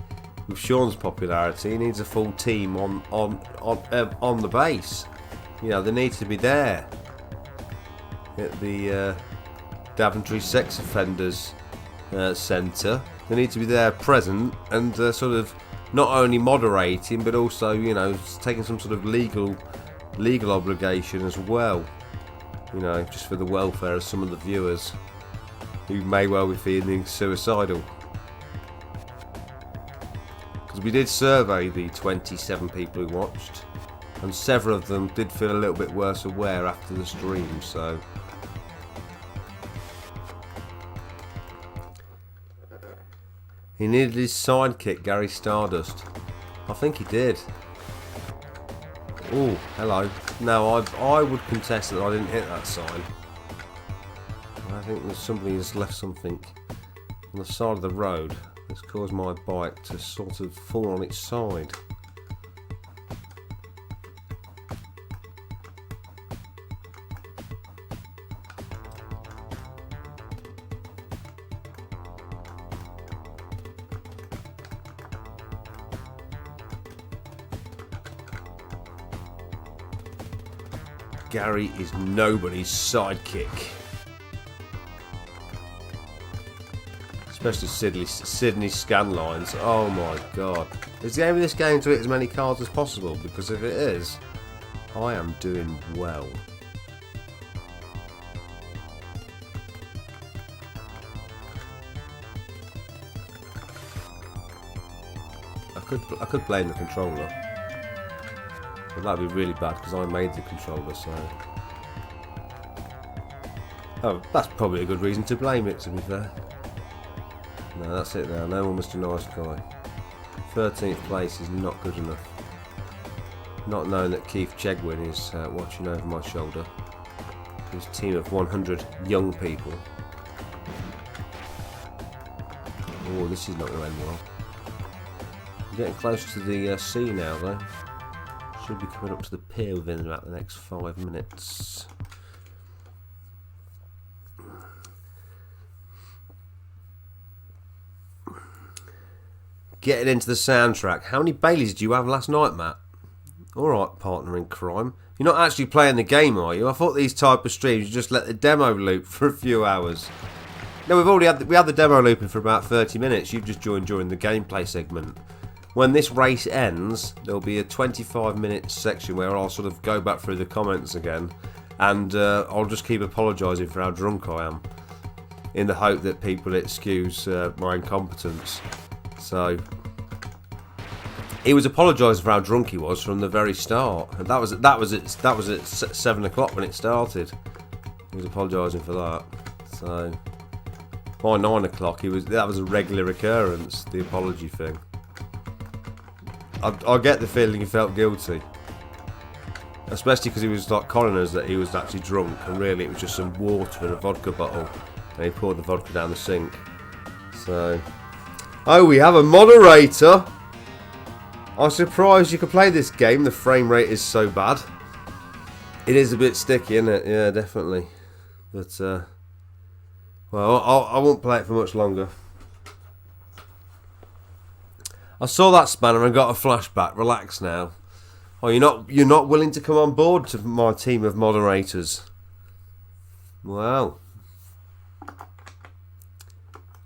with Sean's popularity, he needs a full team on the base. You know, they need to be there at the Daventry Sex Offenders Centre. They need to be there present and sort of not only moderating but also, you know, taking some sort of legal obligation as well. You know, just for the welfare of some of the viewers who may well be feeling suicidal. Because we did survey the 27 people who watched, and several of them did feel a little bit worse aware after the stream, so... He needed his sidekick, Gary Stardust. I think he did. Oh, hello. No, I would contest that I didn't hit that sign. I think there's somebody who's left something on the side of the road that's caused my bike to sort of fall on its side. Gary is nobody's sidekick. Especially Sydney Scanlines. Oh my god. Is the aim of this game to hit as many cards as possible? Because if it is, I am doing well. I could blame the controller, but that'd be really bad because I made the controller. So, oh, that's probably a good reason to blame it. To be fair, no, that's it now. No one Mr. Nice Guy. 13th place is not good enough. Not knowing that Keith Chegwin is watching over my shoulder. His team of 100 young people. Oh, this is not going to end well. I'm getting close to the sea now, though. Should be coming up to the pier within about the next 5 minutes. Getting into the soundtrack. How many Baileys did you have last night, Matt? Alright, partner in crime. You're not actually playing the game, are you? I thought these type of streams you just let the demo loop for a few hours. No, we had the demo looping for about 30 minutes. You've just joined during the gameplay segment. When this race ends, there'll be a 25-minute section where I'll sort of go back through the comments again, and I'll just keep apologising for how drunk I am, in the hope that people excuse my incompetence. So he was apologising for how drunk he was from the very start, and that was at 7 o'clock when it started. He was apologising for that. So by 9 o'clock, that was a regular occurrence. The apology thing. I get the feeling he felt guilty, especially because he was like calling us that he was actually drunk, and really it was just some water in a vodka bottle, and he poured the vodka down the sink. So, oh, we have a moderator. I'm surprised you could play this game. The frame rate is so bad. It is a bit sticky, isn't it? Yeah, definitely. But well, I won't play it for much longer. I saw that spanner and got a flashback. Relax now. Oh, you're not willing to come on board to my team of moderators. Wow.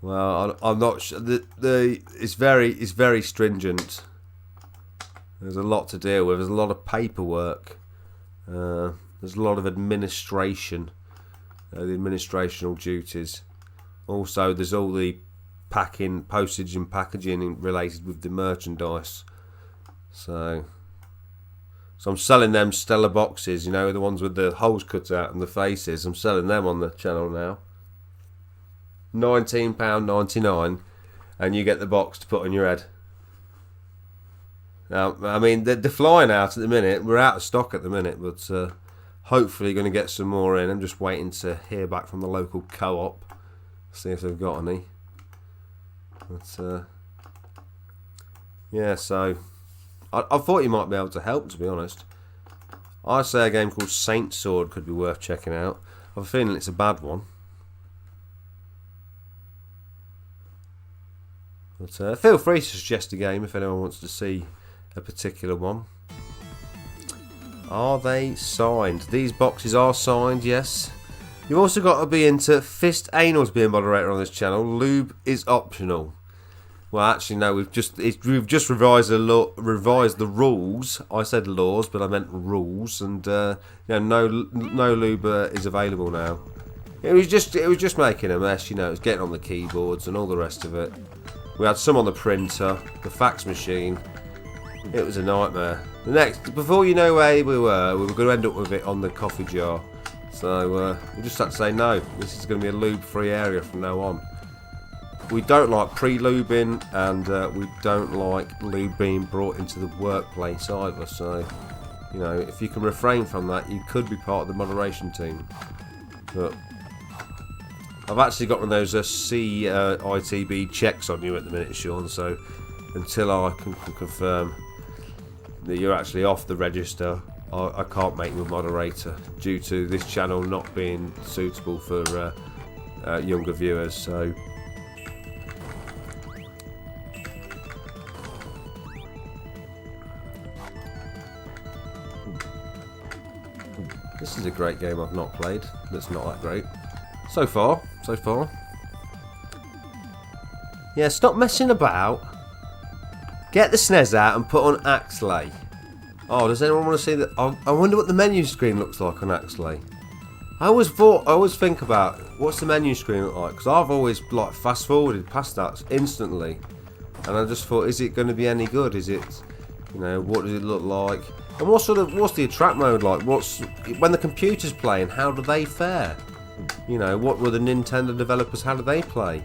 Well, I'm not sure. It's very stringent. There's a lot to deal with. There's a lot of paperwork. There's a lot of administration. The administrational duties. Also, there's all the postage and packaging related with the merchandise. So I'm selling them Stella boxes, the ones with the holes cut out and the faces. I'm selling them on the channel now. £19.99, and you get the box to put on your head. Now, I mean, they're flying out at the minute. We're out of stock at the minute, but hopefully going to get some more in. I'm just waiting to hear back from the local co-op, see if they've got any. But yeah, so I thought you might be able to help, to be honest. I say a game called Saint Sword could be worth checking out. I have a feeling it's a bad one. But feel free to suggest a game if anyone wants to see a particular one. Are they signed? These boxes are signed, yes. You've also got to be into Fist Anal to be a moderator on this channel. Lube is optional. Well, actually, no. We've just revised the rules. I said laws, but I meant rules, and no lube is available now. It was just making a mess. It was getting on the keyboards and all the rest of it. We had some on the printer, the fax machine. It was a nightmare. Before you know where we were going to end up with it on the coffee jar. So we just had to say no. This is going to be a lube-free area from now on. We don't like pre-lubing, and we don't like lube being brought into the workplace either. So, if you can refrain from that, you could be part of the moderation team. But I've actually got one of those CITB checks on you at the minute, Sean. So until I can confirm that you're actually off the register, I can't make you a moderator due to this channel not being suitable for younger viewers. So this is a great game I've not played. That's not that great so far. Yeah, stop messing about. Get the SNES out and put on Axley. Oh, does anyone want to see that? I wonder what the menu screen looks like on Axley. I always think about what's the menu screen look like, because I've always fast forwarded past that instantly. And I just thought, is it going to be any good? Is it, you know, what does it look like? And what's the attract mode like? When the computer's playing, how do they fare? You know, what were the Nintendo developers, how do they play?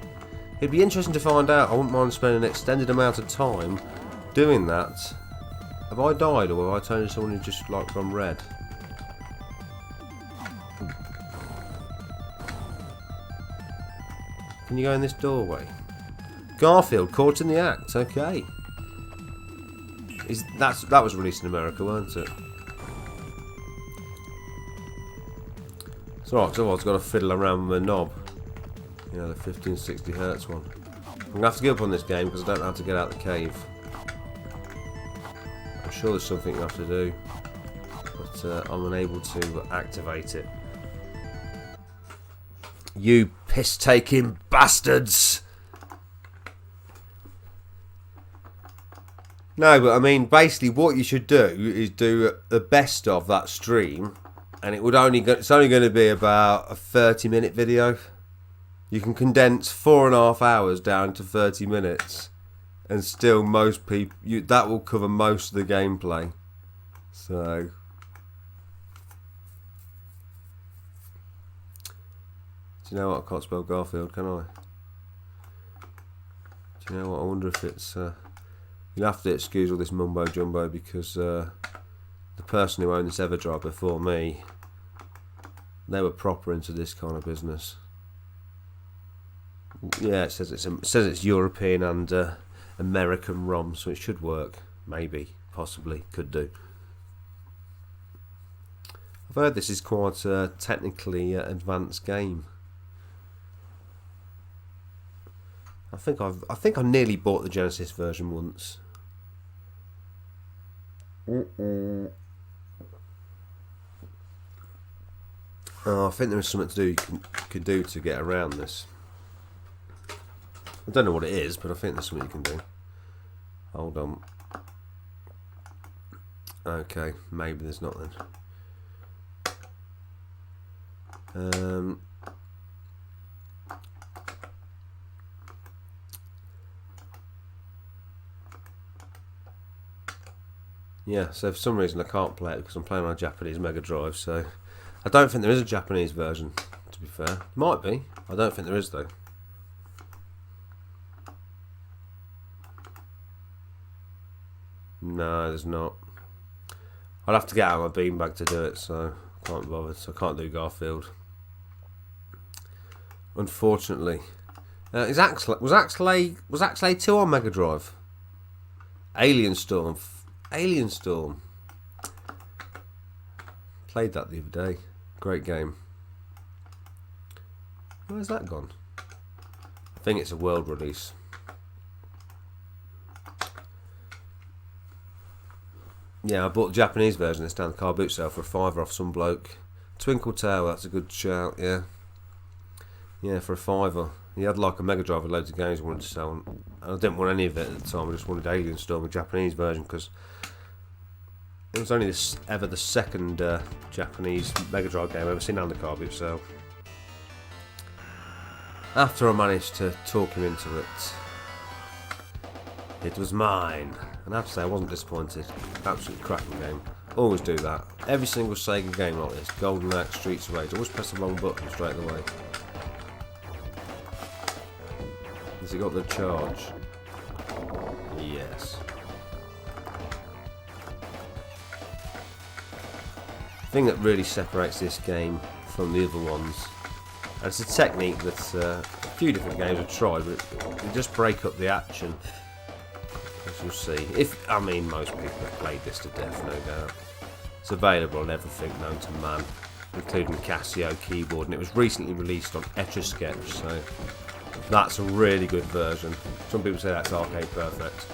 It'd be interesting to find out. I wouldn't mind spending an extended amount of time doing that. Have I died, or have I turned into someone who just like gone red? Can you go in this doorway? Garfield caught in the act. Okay. That was released in America, weren't it? It's alright, because I've got to fiddle around with my knob. You know, the 1560 Hertz one. I'm going to have to give up on this game because I don't know how to get out the cave. I'm sure there's something you have to do, but I'm unable to activate it. You piss-taking bastards! No, but I mean, basically what you should do is do the best of that stream, and it's only going to be about a 30-minute video. You can condense 4.5 hours down to 30 minutes, and still most people that will cover most of the gameplay. So do you know what? I can't spell Garfield, can I? Do you know what? I wonder if it's you'll have to excuse all this mumbo jumbo, because the person who owned this Everdrive before me, they were proper into this kind of business. Yeah, it says it's European and American ROM, so it should work. Maybe, possibly, could do. I've heard this is quite a technically advanced game. I think I nearly bought the Genesis version once. Oh, I think there is something to do you can do to get around this. I don't know what it is, but I think there's something you can do. Hold on. Okay, maybe there's not then. Yeah, so for some reason I can't play it because I'm playing on a Japanese Mega Drive, so I don't think there is a Japanese version, to be fair. Might be. I don't think there is, though. No, there's not. I'd have to get out of my beanbag to do it, so I can't be bothered. So I can't do Garfield, unfortunately. Was Axlay 2 on Mega Drive? Alien Storm. Played that the other day. Great game. Where's that gone? I think it's a world release. Yeah, I bought the Japanese version. It's down the car boot sale for $5 off some bloke. Twinkle Tail, that's a good shout, yeah. Yeah, for $5. He had like a Mega Drive with loads of games he wanted to sell, and I didn't want any of it at the time. I just wanted Alien Storm, a Japanese version, because it was only the second Japanese Mega Drive game I've ever seen on the car boot sale. After I managed to talk him into it, it was mine. And I have to say, I wasn't disappointed. Absolutely cracking game. Always do that. Every single Sega game like this, Golden Axe, Streets of Rage, always press the wrong button straight away. Has it got the charge? Yes. The thing that really separates this game from the other ones, and it's a technique that a few different games have tried, but you just break up the action. As you'll see. Most people have played this to death, no doubt. It's available on everything known to man, including Casio keyboard, and it was recently released on Etch-a-Sketch, so that's a really good version. Some people say that's arcade perfect.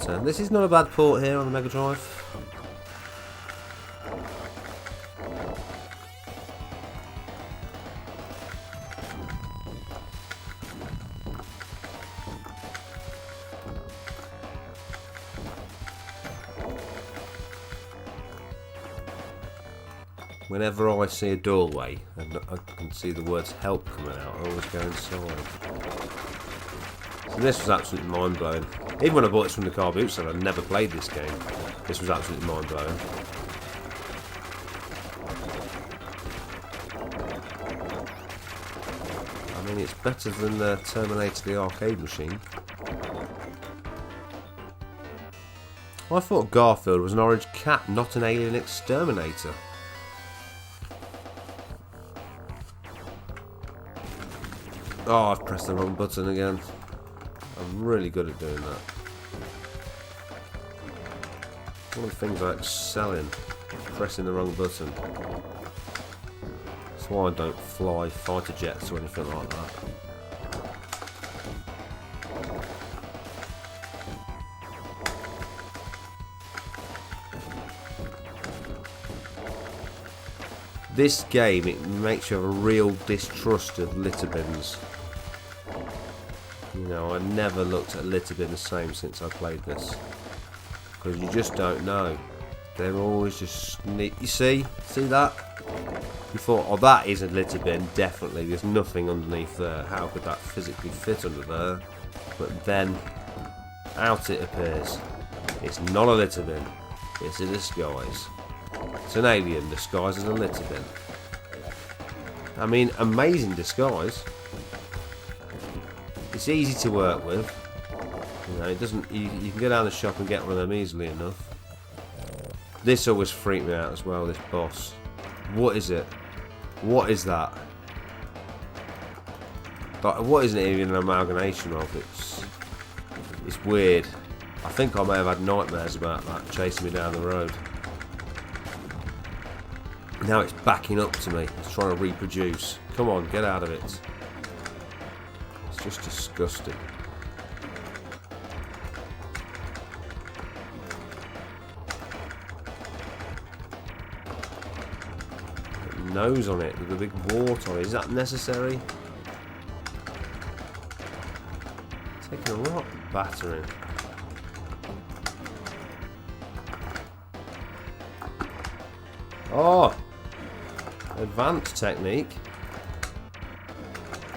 But, this is not a bad port here on the Mega Drive. Whenever I see a doorway and I can see the words help coming out, I always go inside. So this was absolutely mind-blowing. Even when I bought this from the car boot store, I'd never played this game. This was absolutely mind-blowing. I mean, it's better than the Terminator, the arcade machine. I thought Garfield was an orange cat, not an alien exterminator. Oh, I've pressed the wrong button again. I'm really good at doing that. One of the things I excel in, pressing the wrong button. That's why I don't fly fighter jets or anything like that. This game, it makes you have a real distrust of litter bins. You know, I never looked at a litter bin the same since I played this. Because you just don't know. They're always just you see that? You thought, oh, that is a litter bin, definitely. There's nothing underneath there. How could that physically fit under there? But then, out it appears. It's not a litter bin. It's a disguise. It's an alien disguised as a litter bin. I mean, amazing disguise. It's easy to work with. You know, it doesn't. You can go down the shop and get one of them easily enough. This always freaked me out as well. This boss. What is it? What is that? Like, what isn't it even an amalgamation of? It's weird. I think I may have had nightmares about that chasing me down the road. Now it's backing up to me. It's trying to reproduce. Come on, get out of it. It's just disgusting. Nose on it with a big wart on it. Is that necessary? Taking a lot of battering. Oh! Advanced technique.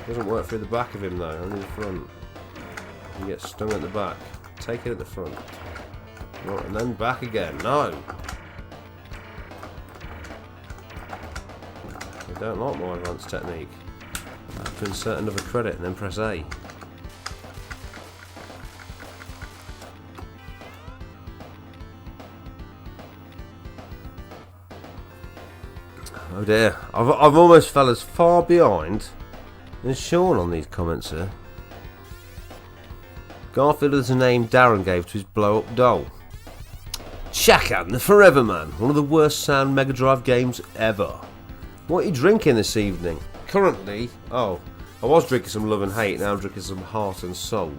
Doesn't work through the back of him though, only the front. You get stung at the back. Take it at the front. Right, and then back again. No! I don't like my advanced technique. I have to insert another credit and then press A. Oh dear, I've almost fell as far behind as Sean on these comments here. Garfield is the name Darren gave to his blow-up doll. Shakan, the Forever Man, one of the worst sound Mega Drive games ever. What are you drinking this evening? Currently, I was drinking some Love and Hate, now I'm drinking some Heart and Soul.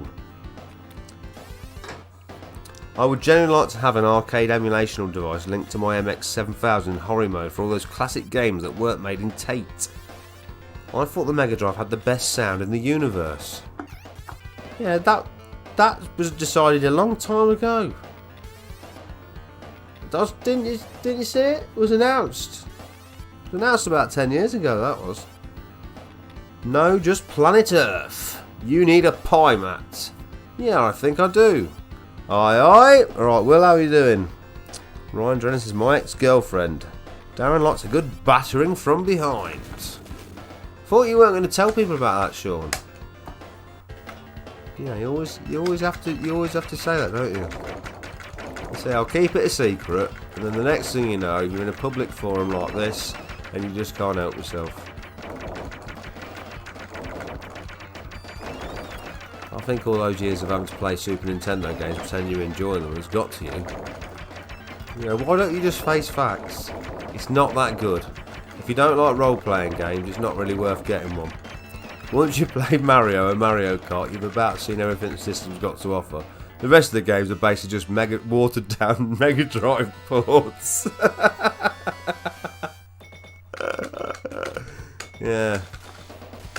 I would genuinely like to have an arcade emulation device linked to my MX-7000 in horror mode for all those classic games that weren't made in Tate. I thought the Mega Drive had the best sound in the universe. Yeah, that was decided a long time ago. Didn't you see it? It was announced. It was announced about 10 years ago, that was. No, just Planet Earth. You need a pie mat. Yeah, I think I do. Aye, aye. Alright, Will, how are you doing? Ryan Drennis is my ex-girlfriend. Darren likes a good battering from behind. Thought you weren't going to tell people about that, Sean. Yeah, you always have to say that, don't you? You say, I'll keep it a secret, and then the next thing you know, you're in a public forum like this, and you just can't help yourself. I think all those years of having to play Super Nintendo games pretend you enjoy them has got to you. You know, why don't you just face facts? It's not that good. If you don't like role-playing games, it's not really worth getting one. Once you've played Mario and Mario Kart, you've about seen everything the system's got to offer. The rest of the games are basically just watered-down Mega Drive ports. Yeah.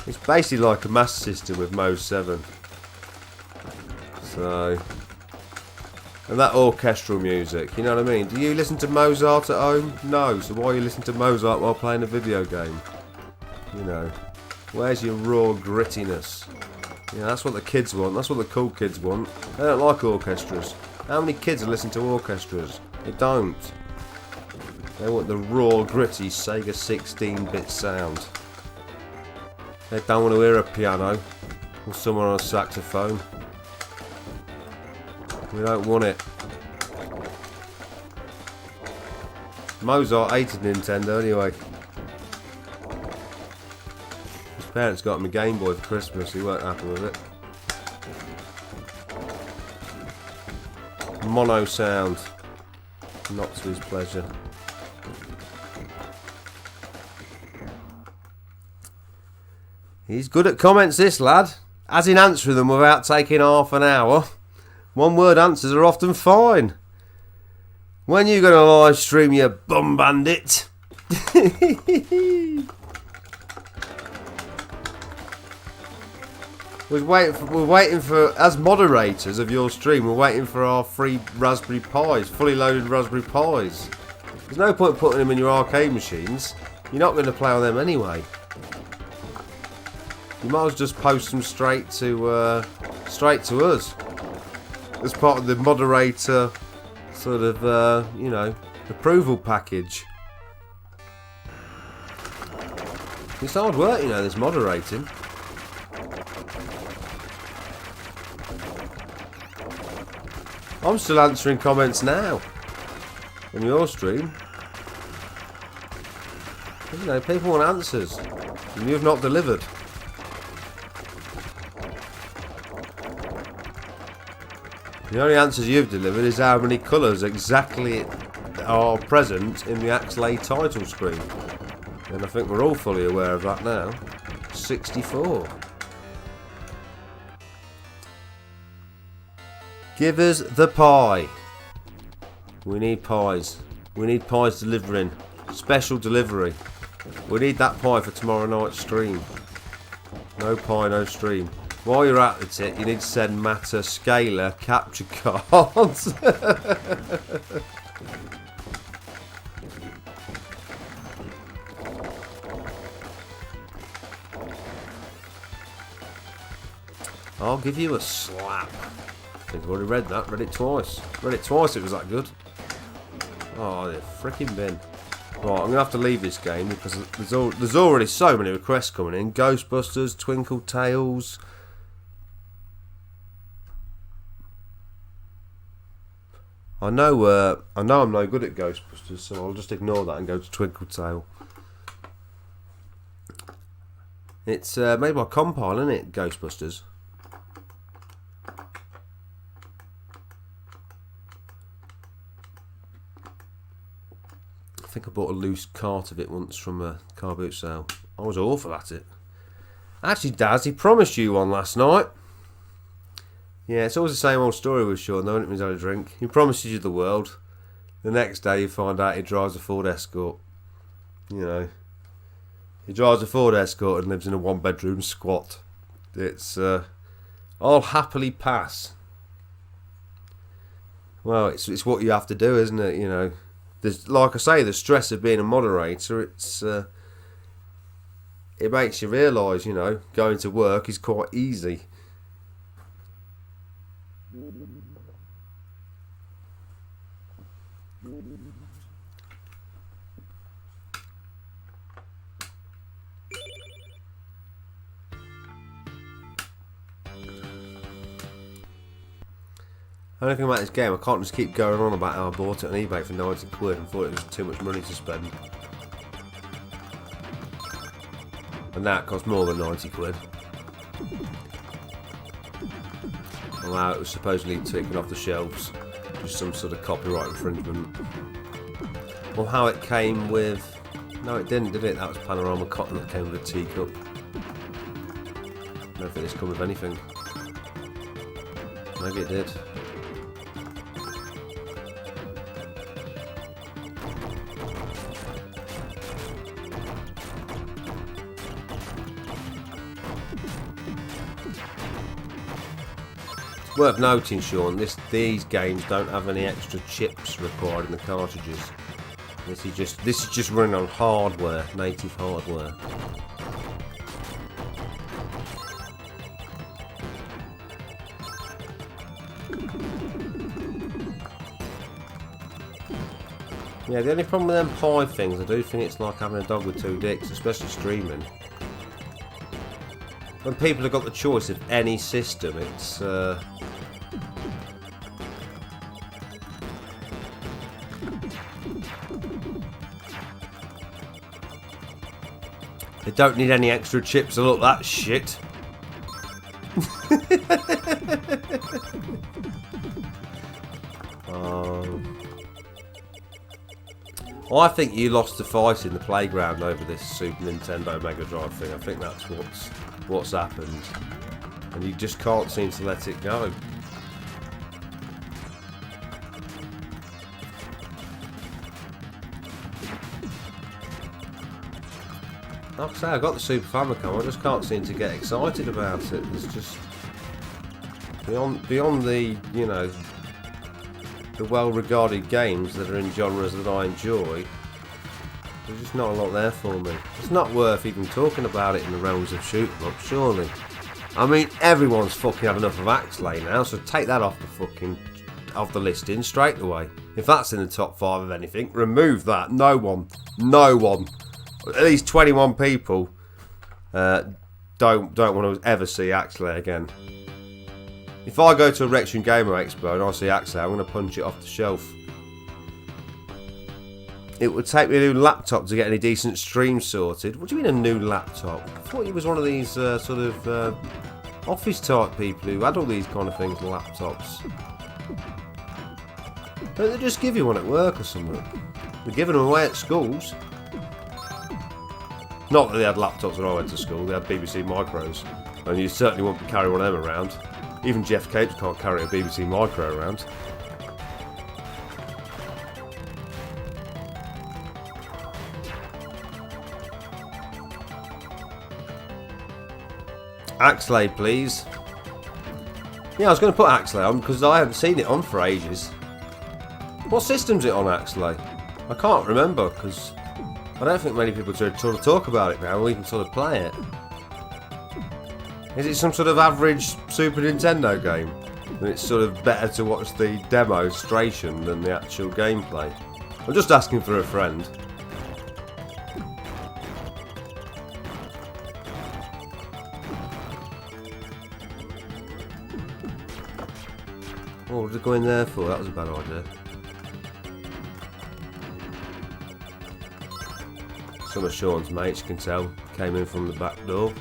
It's basically like a Master System with Mode 7. So, and that orchestral music, you know what I mean? Do you listen to Mozart at home? No, so why are you listening to Mozart while playing a video game? You know, where's your raw grittiness? Yeah, that's what the kids want. That's what the cool kids want. They don't like orchestras. How many kids listen to orchestras? They don't. They want the raw, gritty Sega 16-bit sound. They don't want to hear a piano or someone on a saxophone. We don't want it. Mozart hated Nintendo anyway. His parents got him a Game Boy for Christmas. He weren't happy with it. Mono sound. Not to his pleasure. He's good at comments, this lad. As in answering them without taking half an hour. One word answers are often fine. When you going to live stream, you bum bandit? We're waiting for, as moderators of your stream, we're waiting for our free Raspberry Pis, fully loaded Raspberry Pis. There's no point putting them in your arcade machines. You're not going to play on them anyway. You might as well just post them straight to us as part of the moderator sort of you know, approval package. It's hard work, you know, this moderating. I'm still answering comments now on your stream. You know, people want answers, and you've not delivered. The only answers you've delivered is how many colours exactly are present in the Axley title screen. And I think we're all fully aware of that now. 64. Give us the pie. We need pies. We need pies delivering. Special delivery. We need that pie for tomorrow night's stream. No pie, no stream. While you're at it, you need to send Matt a scalar capture cards. I'll give you a slap. I think I've already read that. Read it twice. Read it twice, it was that good. Oh, the freaking bin. Right, I'm going to have to leave this game because there's already so many requests coming in. Ghostbusters, Twinkle Tales. I know I'm no good at Ghostbusters, so I'll just ignore that and go to Twinkle Tale. It's made by Compile, isn't it, Ghostbusters? I think I bought a loose cart of it once from a car boot sale. I was awful at it. Actually, Daz, he promised you one last night. Yeah, it's always the same old story with Sean, though, when he's had a drink. He promises you the world. The next day you find out he drives a Ford Escort. You know. He drives a Ford Escort and lives in a one-bedroom squat. It's, I'll happily pass. Well, it's what you have to do, isn't it, you know. There's, like I say, the stress of being a moderator, it's it makes you realise, you know, going to work is quite easy. Only thing about this game, I can't just keep going on about how I bought it on eBay for 90 quid and thought it was too much money to spend. And that cost more than 90 quid. And how it was supposedly taken off the shelves. Just some sort of copyright infringement. Well, how it came with... No, it didn't, did it? That was Panorama Cotton that came with a teacup. I don't think it's come with anything. Maybe it did. Worth noting, Sean, these games don't have any extra chips required in the cartridges. This is just running on hardware, native hardware. Yeah, the only problem with them pie things, I do think it's like having a dog with two dicks, especially streaming. When people have got the choice of any system, it's they don't need any extra chips to look that shit. I think you lost the fight in the playground over this Super Nintendo Mega Drive thing. I think that's what's happened, and you just can't seem to let it go. Like I say, I got the Super Famicom. I just can't seem to get excited about it. It's just beyond the, you know, the well-regarded games that are in genres that I enjoy. There's just not a lot there for me. It's not worth even talking about it in the realms of shoot 'em up, surely. I mean, everyone's fucking had enough of Axlay now, so take that off the listing straight away. If that's in the top 5 of anything, remove that. No one, at least 21 people don't want to ever see Axlay again. If I go to a Rection Gamer Expo and I see Axlay, I'm going to punch it off the shelf. It would take me a new laptop to get any decent streams sorted. What do you mean a new laptop? I thought he was one of these sort of office type people who had all these kind of things, laptops. Don't they just give you one at work or something? They're giving them away at schools. Not that they had laptops when I went to school, they had BBC Micros. And you certainly won't carry one of them around. Even Jeff Capes can't carry a BBC Micro around. Axlay, please. Yeah, I was going to put Axlay on because I haven't seen it on for ages. What system's it on, Axlay? I can't remember because I don't think many people sort of talk about it now or even sort of play it. Is it some sort of average Super Nintendo game? And it's sort of better to watch the demonstration than the actual gameplay? I'm just asking for a friend. What did I go in there for? That was a bad idea. Some of Sean's mates, you can tell, came in from the back door.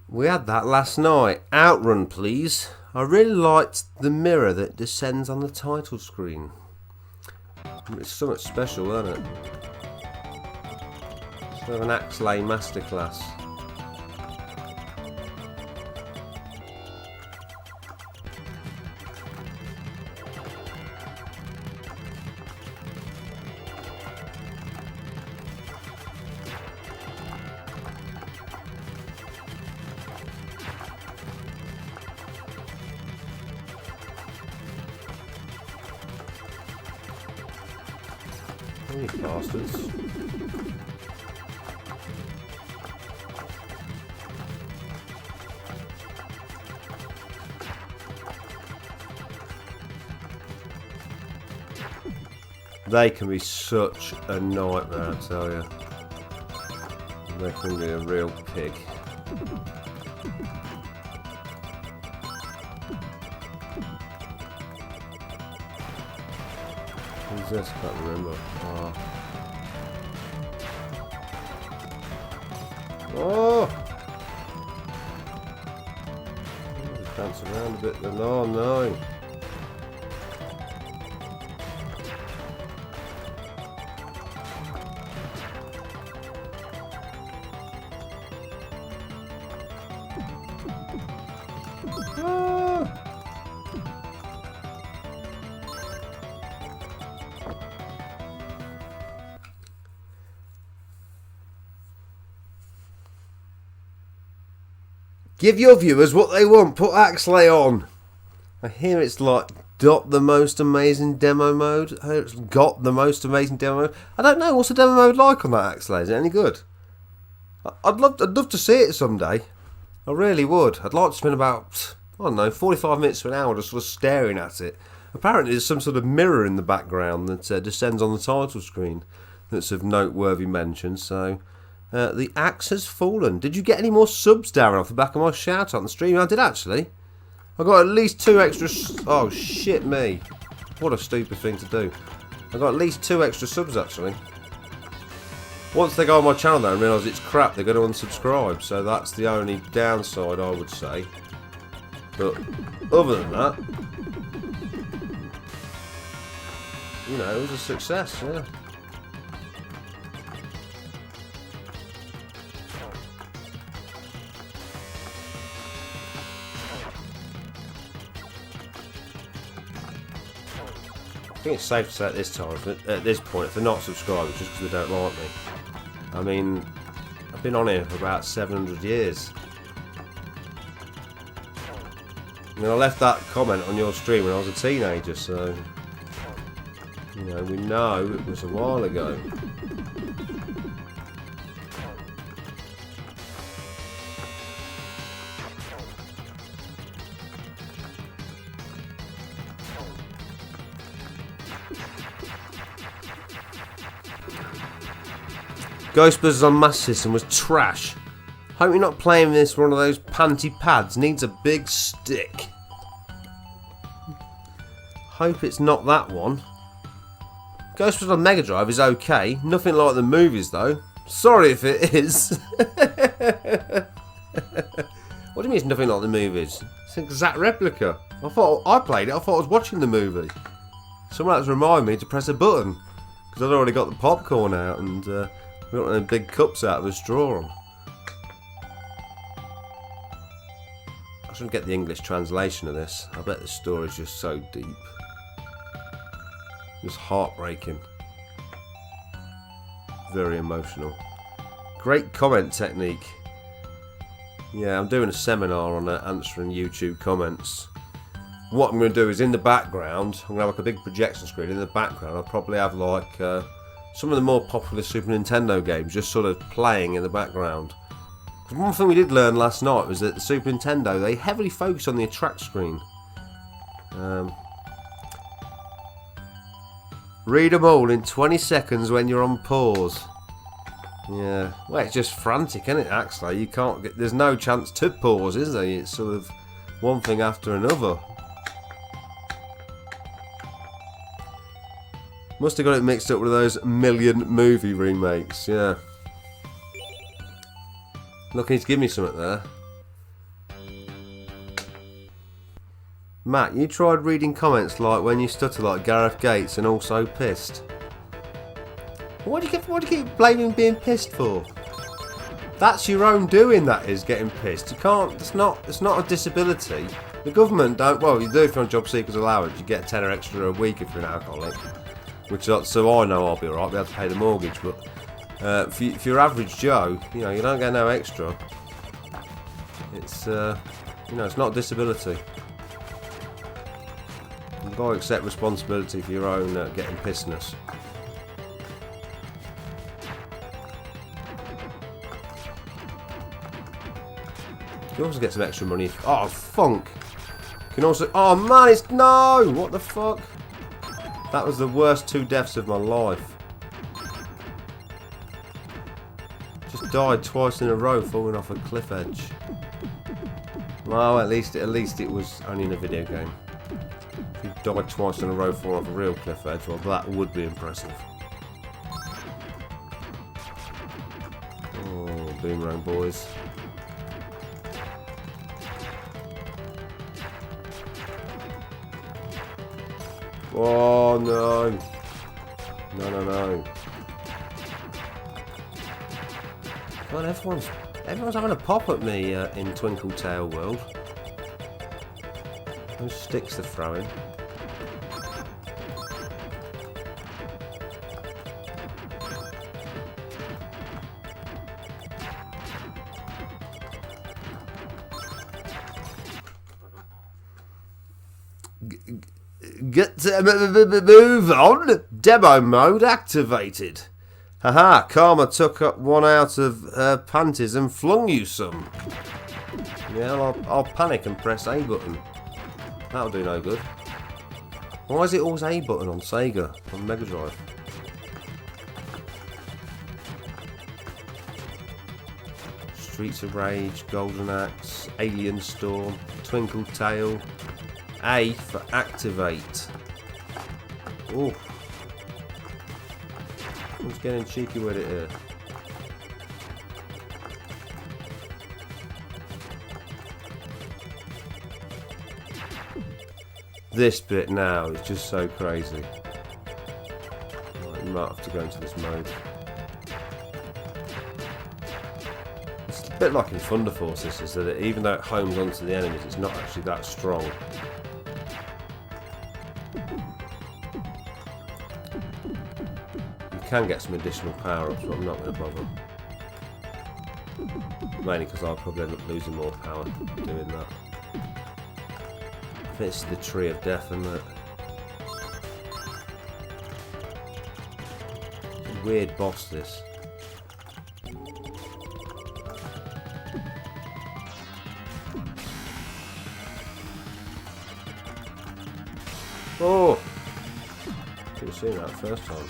We had that last night. Outrun, please. I really liked the mirror that descends on the title screen. It's something special, isn't it? Sort of an Axlay masterclass. You bastards. They can be such a nightmare, I tell you. They can be a real pig. Who's this? I can't remember. Oh. Oh! Dance around a bit then. Oh no! Give your viewers what they want. Put Axley on. I hear it's like got the most amazing demo mode. I hear it's got the most amazing demo mode. I don't know. What's the demo mode like on that Axley? Is it any good? I'd love to see it someday. I really would. I'd like to spend about, I don't know, 45 minutes to an hour just sort of staring at it. Apparently there's some sort of mirror in the background that descends on the title screen that's of noteworthy mention. So, the axe has fallen. Did you get any more subs, Darren, off the back of my shout out on the stream? I did actually. I got at least 2 extra... Oh, shit me. What a stupid thing to do. I got at least 2 extra subs actually. Once they go on my channel though and realise it's crap, they're going to unsubscribe. So that's the only downside, I would say. But other than that, you know, it was a success, yeah. I think it's safe to say at this time, at this point, if they're not subscribed, it's just because they don't like me. I mean, I've been on here for about 700 years. I mean, I left that comment on your stream when I was a teenager, so... You know, we know it was a while ago. Ghostbusters on Master System was trash. Hope you're not playing this with one of those panty pads. Needs a big stick. Hope it's not that one. Ghostbusters on Mega Drive is okay. Nothing like the movies though. Sorry if it is. What do you mean it's nothing like the movies? It's an exact replica. I thought I played it. I thought I was watching the movie. Someone had to remind me to press a button because I'd already got the popcorn out and we got them big cups out of a straw on. I shouldn't get the English translation of this. I bet the story's just so deep. Just heartbreaking. Very emotional. Great comment technique. Yeah, I'm doing a seminar on answering YouTube comments. What I'm going to do is in the background, I'm going to have like a big projection screen. In the background I'll probably have like some of the more popular Super Nintendo games just sort of playing in the background. One thing we did learn last night was that the Super Nintendo, they heavily focus on the attract screen. Read them all in 20 seconds when you're on pause. Yeah, well, it's just frantic, isn't it, actually? You can't get, there's no chance to pause, is there? It's sort of one thing after another. Must have got it mixed up with those million movie remakes, yeah. Look, he's giving me something there. Matt, you tried reading comments like when you stutter like Gareth Gates and also pissed. What do you keep blaming being pissed for? That's your own doing, that is, getting pissed. You can't, it's not a disability. The government don't, well, you do if you're on job seekers allowance, you get a tenner extra a week if you're an alcoholic. Which, so I know I'll be alright, be able to pay the mortgage, but for your average Joe, you know, you don't get no extra. It's, you know, it's not a disability. You've got to accept responsibility for your own getting pissness. You can also get some extra money. Oh, funk! You can also. Oh man, it's no! What the fuck? That was the worst 2 deaths of my life. Just died twice in a row falling off a cliff edge. Well, at least it was only in a video game. If you died twice in a row falling off a real cliff edge, well, that would be impressive. Oh, boomerang boys. Oh no! No. God, everyone's having a pop at me in Twinkle Tail World. Those sticks they're throwing. Get to move on. Demo mode activated. Haha, Karma took up one out of her panties and flung you some. Yeah, I'll panic and press A button. That'll do no good. Why is it always A button on Sega, on Mega Drive? Streets of Rage, Golden Axe, Alien Storm, Twinkle Tail. A for activate. Oh. I'm just getting cheeky with it here. This bit now is just so crazy. Right, you might have to go into this mode. It's a bit like in Thunder Force, this is that even though it homes onto the enemies, it's not actually that strong. You can get some additional power-ups, but I'm not going to bother. Mainly because I'll probably end up losing more power doing that. I think it's the Tree of Death, isn't it? Weird boss, this. Oh! Should have seen that first time.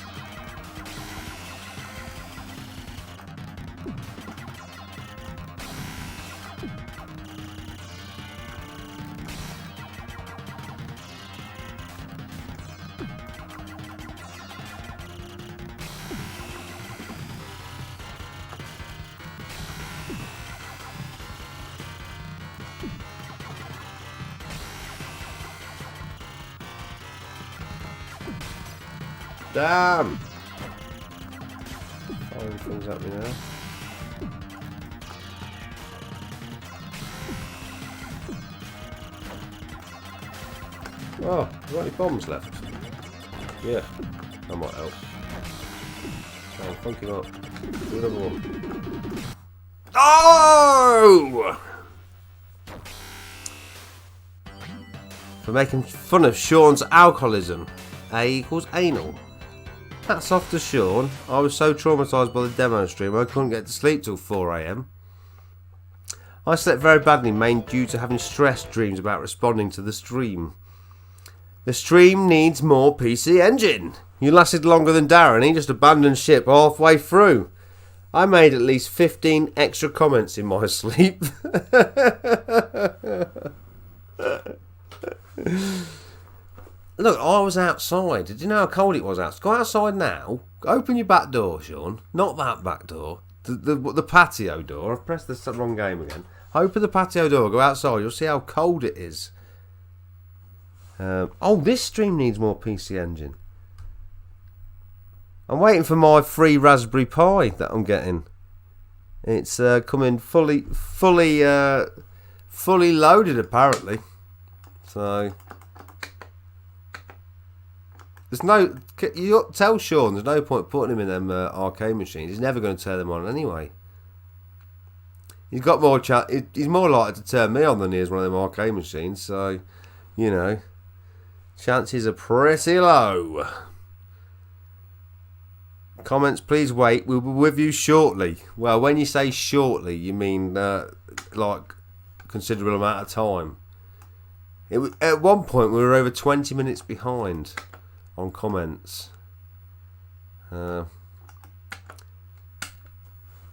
Damn! Firing things at me now. Oh, have you got any bombs left? Yeah, that might help. Oh, funk him up. Do another one. Oh! For making fun of Sean's alcoholism. A equals anal. Hats off to Sean. I was so traumatised by the demo stream I couldn't get to sleep till 4 AM. I slept very badly, mainly due to having stress dreams about responding to the stream. The stream needs more PC Engine. You lasted longer than Darren. He just abandoned ship halfway through. I made at least 15 extra comments in my sleep. Look, I was outside. Did you know how cold it was outside? Go outside now. Open your back door, Sean. Not that back door. The patio door. I've pressed the wrong game again. Open the patio door. Go outside. You'll see how cold it is. Oh, this stream needs more PC Engine. I'm waiting for my free Raspberry Pi that I'm getting. It's coming fully loaded apparently. So there's no. You tell Sean there's no point putting him in them arcade machines. He's never going to turn them on anyway. He's got more he's more likely to turn me on than he is one of them arcade machines. So, you know, chances are pretty low. Comments, please wait. We'll be with you shortly. Well, when you say shortly, you mean like considerable amount of time. At one point, we were over 20 minutes behind on comments. And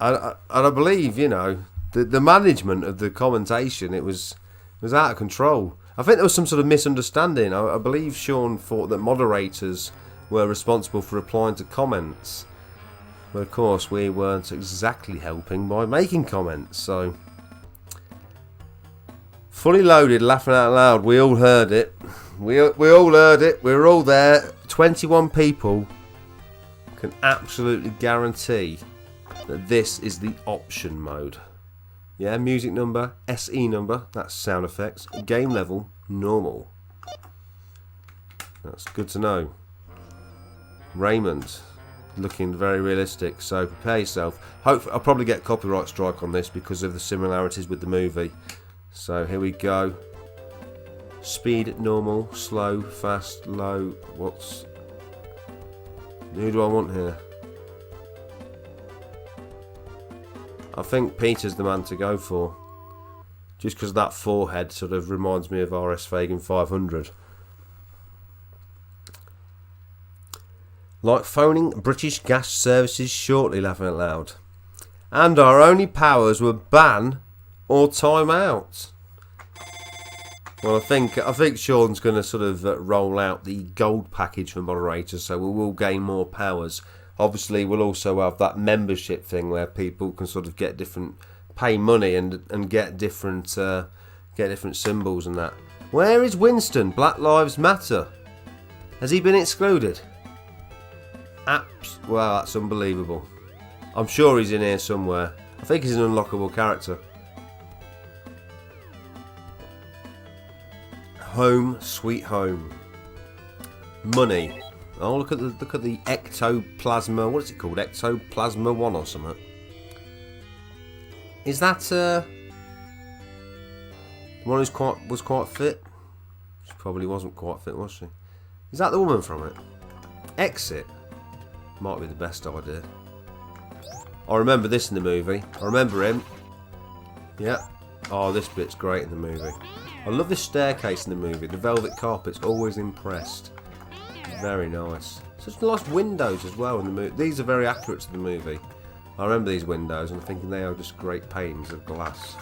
I believe, you know, the management of the commentation, it was out of control. I think there was some sort of misunderstanding. I believe Sean thought that moderators were responsible for replying to comments. But of course, we weren't exactly helping by making comments, so. Fully loaded, laughing out loud. We all heard it. We all heard it. We were all there. 21 people can absolutely guarantee that this is the option mode. Yeah, music number, SE number, that's sound effects. Game level, normal. That's good to know. Raymond, looking very realistic, so prepare yourself. Hopefully, I'll probably get a copyright strike on this because of the similarities with the movie. So here we go. Speed, normal, slow, fast, low. Who do I want here? I think Peter's the man to go for. Just because that forehead sort of reminds me of RS Fagan 500. Like phoning British Gas Services shortly, laughing out loud. And our only powers were ban or time out. Well, I think Sean's going to sort of roll out the gold package for moderators, so we will gain more powers. Obviously, we'll also have that membership thing where people can sort of get different, pay money and get different symbols and that. Where is Winston? Black Lives Matter. Has he been excluded? Well, that's unbelievable. I'm sure he's in here somewhere. I think he's an unlockable character. Home, sweet home. Money. Oh, look at the ectoplasma. What is it called? Ectoplasma 1 or something. Is that the one who's was quite fit? She probably wasn't quite fit, was she? Is that the woman from it? Exit. Might be the best idea. I remember this in the movie. I remember him. Yeah. Oh, this bit's great in the movie. I love this staircase in the movie. The velvet carpet's always impressed. Very nice. Such nice windows as well in the movie. These are very accurate to the movie. I remember these windows and I'm thinking they are just great panes of glass.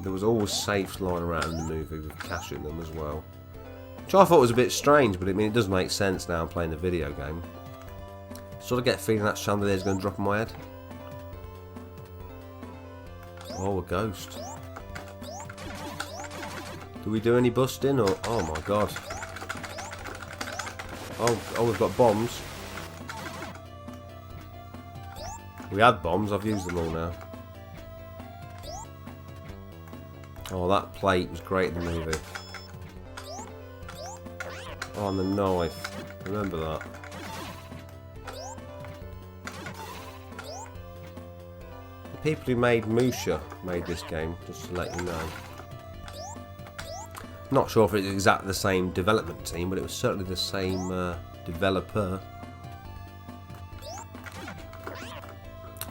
There was always safes lying around in the movie with cash in them as well. Which I thought was a bit strange, but I mean it does make sense now I'm playing the video game. Sort of get a feeling that chandelier's going to drop on my head. Oh, a ghost. Do we do any busting or... Oh my god. Oh, we've got bombs. We had bombs, I've used them all now. Oh, that plate was great in the movie. Oh, and the knife. Remember that. The people who made Musha made this game, just to let you know. Not sure if it's exactly the same development team, but it was certainly the same developer.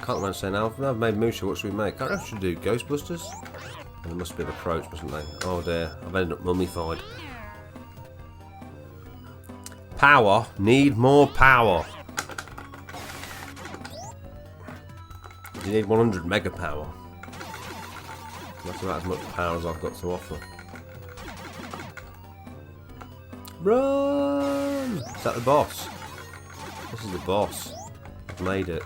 Can't remember saying now. I've made Musha, what should we make? I don't know if we should do Ghostbusters. They must be the approach, mustn't they? Oh dear, I've ended up mummified. Power. Need more power. You need 100 mega power. That's about as much power as I've got to offer. Run! Is that the boss? This is the boss. I've made it.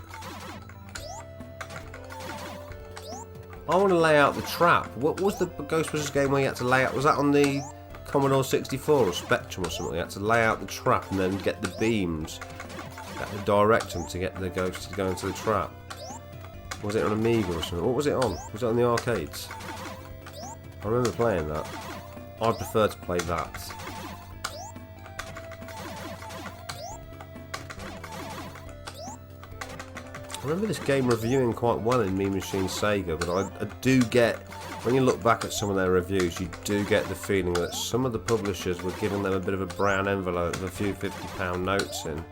I want to lay out the trap. What was the Ghostbusters game where you had to lay out? Was that on the Commodore 64 or Spectrum or something? You had to lay out the trap and then get the beams. Had to direct them to get the ghosts to go into the trap. Was it on Amiga or something? What was it on? Was it on the arcades? I remember playing that. I prefer to play that. I remember this game reviewing quite well in Mean Machine Sega, but I do get, when you look back at some of their reviews, you do get the feeling that some of the publishers were giving them a bit of a brown envelope with a few £50 notes in.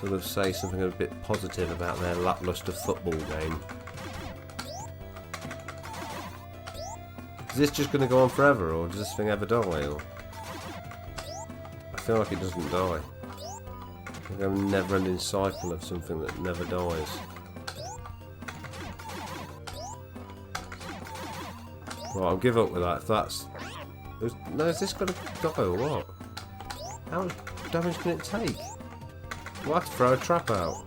Sort of say something a bit positive about their lacklustre football game. Is this just going to go on forever, or does this thing ever die? Or... I feel like it doesn't die. Like a never-ending cycle of something that never dies. Right, I'll give up with that. If that's... No, is this going to die or what? How much damage can it take? We'll have to throw a trap out.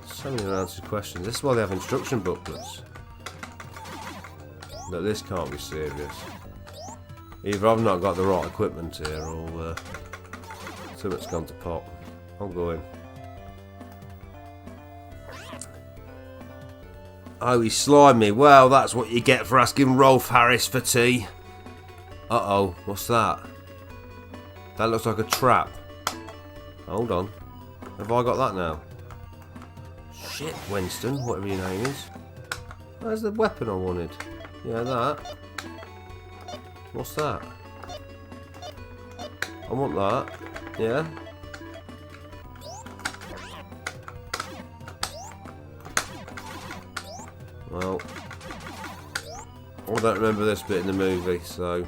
So many unanswered questions. This is why they have instruction booklets. No, this can't be serious. Either I've not got the right equipment here, or something's gone to pot. I'm going. Oh, he slimed me. Well, that's what you get for asking Rolf Harris for tea. Uh-oh, what's that? That looks like a trap. Hold on. Have I got that now? Shit, Winston, whatever your name is. Where's the weapon I wanted? Yeah, that. What's that? I want that. Yeah. Well, I don't remember this bit in the movie, so...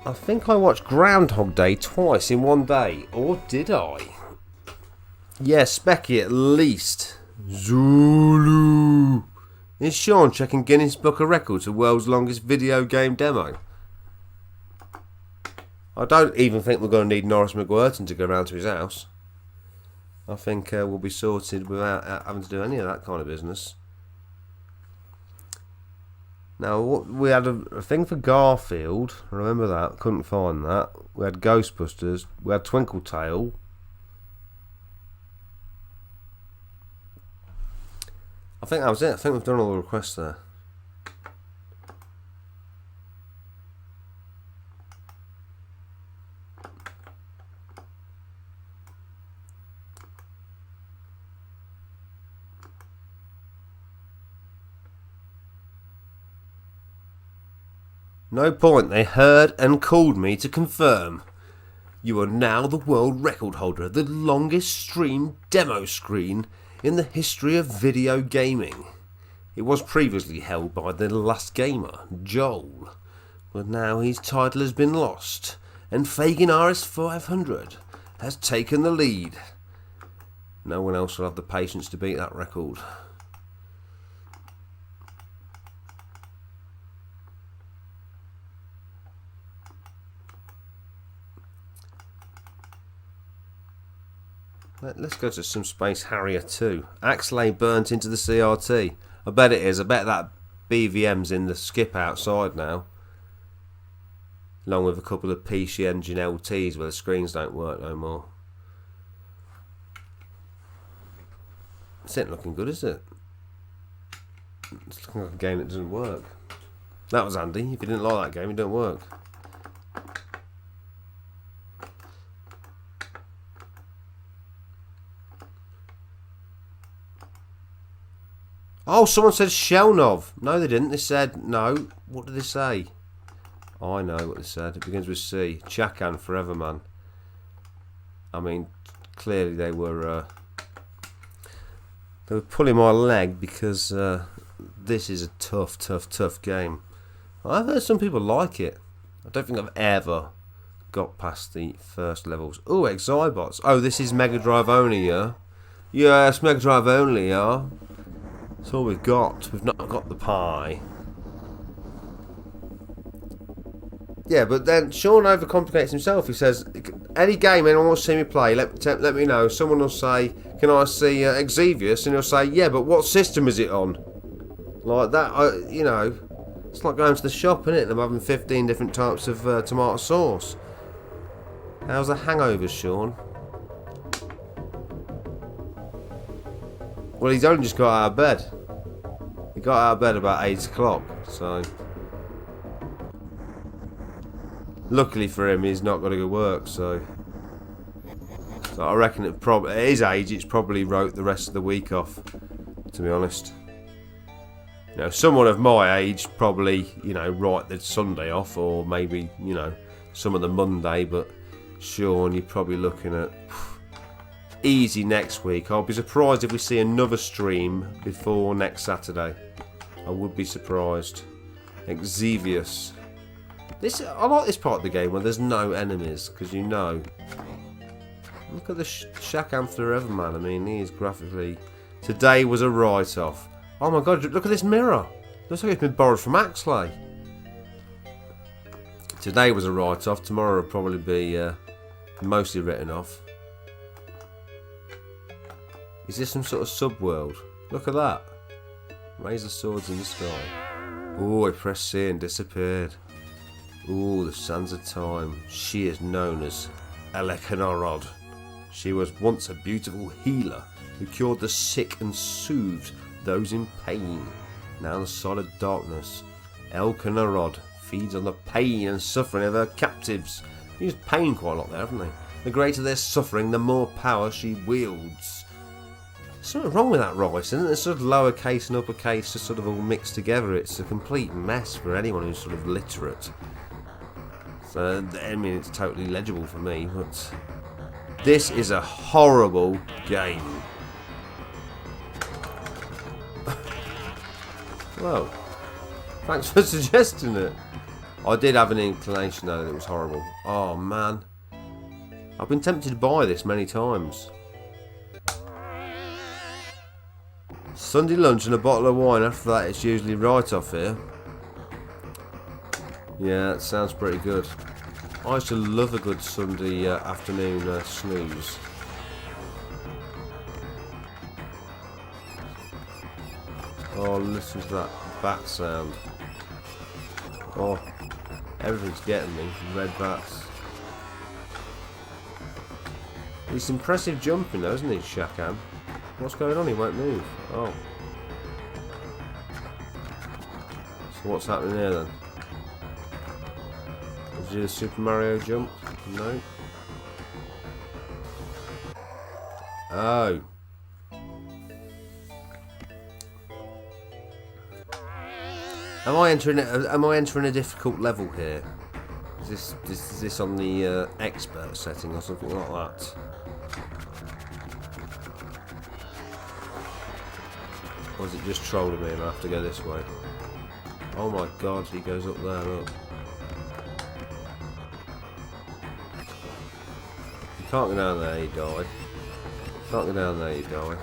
I think I watched Groundhog Day twice in one day. Or did I? Yeah, Specky at least. Zulu! Is Sean checking Guinness Book of Records for world's longest video game demo? I don't even think we're going to need Norris McWhirton to go round to his house. I think we'll be sorted without having to do any of that kind of business. Now, we had a thing for Garfield. I remember that. Couldn't find that. We had Ghostbusters. We had Twinkle Tail. I think that was it. I think we've done all the requests there. No point, they heard and called me to confirm. You are now the world record holder of the longest streamed demo screen in the history of video gaming. It was previously held by the last gamer, Joel, but now his title has been lost, and Fagin RS500 has taken the lead. No one else will have the patience to beat that record. Let's go to some Space Harrier 2. Axlay burnt into the CRT. I bet it is. I bet that BVM's in the skip outside now. Along with a couple of PC Engine LTs where the screens don't work no more. This ain't looking good, is it? It's looking like a game that doesn't work. That was handy. If you didn't like that game, it don't work. Oh, someone said Shelnov. No, they didn't. They said no. What did they say? Oh, I know what they said. It begins with C. Chakan forever, man. I mean, clearly they were pulling my leg because this is a tough game. I've heard some people like it. I don't think I've ever got past the first levels. Oh, Exybots. Oh, this is Mega Drive only, yeah? Yeah, it's Mega Drive only, yeah? That's all we've got. We've not got the pie. Yeah, but then Sean overcomplicates himself. He says, any game anyone wants to see me play, let me know. Someone will say, can I see Exevious? And he'll say, yeah, but what system is it on? Like that, you know. It's like going to the shop, isn't it? And I'm having 15 different types of tomato sauce. How's the hangover, Sean? Well, he's only just got out of bed. He got out of bed about 8 o'clock, so... Luckily for him, he's not got to go work, so I reckon at his age, it's probably wrote the rest of the week off, to be honest. You know, someone of my age probably, you know, write the Sunday off, or maybe, you know, some of the Monday, but Sean, you're probably looking at... easy next week. I'll be surprised if we see another stream before next Saturday. I would be surprised. Exevious. I like this part of the game where there's no enemies, because you know. Look at the Shakan Forever man. I mean, he is graphically... Today was a write-off. Oh my god, look at this mirror. Looks like it's been borrowed from Axlay. Today was a write-off. Tomorrow will probably be mostly written off. Is this some sort of sub-world? Look at that. Raise the swords in the sky. Oh, I pressed C and disappeared. Oh, the sands of time. She is known as Elekanarod. She was once a beautiful healer who cured the sick and soothed those in pain. Now in the solid darkness, Elkanarod feeds on the pain and suffering of her captives. Used pain quite a lot there, haven't they? The greater their suffering, the more power she wields. something wrong with that rice, isn't it? It's sort of lowercase and uppercase just sort of all mixed together. It's a complete mess for anyone who's sort of literate. So, I mean, it's totally legible for me, but this is a horrible game. Well, thanks for suggesting it. I did have an inclination though that it was horrible. Oh man, I've been tempted to buy this many times. Sunday lunch and a bottle of wine after that, it's usually right off here. Yeah, that sounds pretty good. I used to love a good Sunday afternoon snooze. Oh, listen to that bat sound. Oh, everything's getting me. Red bats. He's impressive jumping though, isn't he, Shakan? What's going on? He won't move. Oh. So what's happening there then? Did you do the Super Mario jump? No. Oh. Am I entering a difficult level here? Is this on the expert setting or something like that? Or is it just trolling me and I have to go this way? Oh my god, he goes up there, look. You can't go down there, you die. Can't go down there, you die.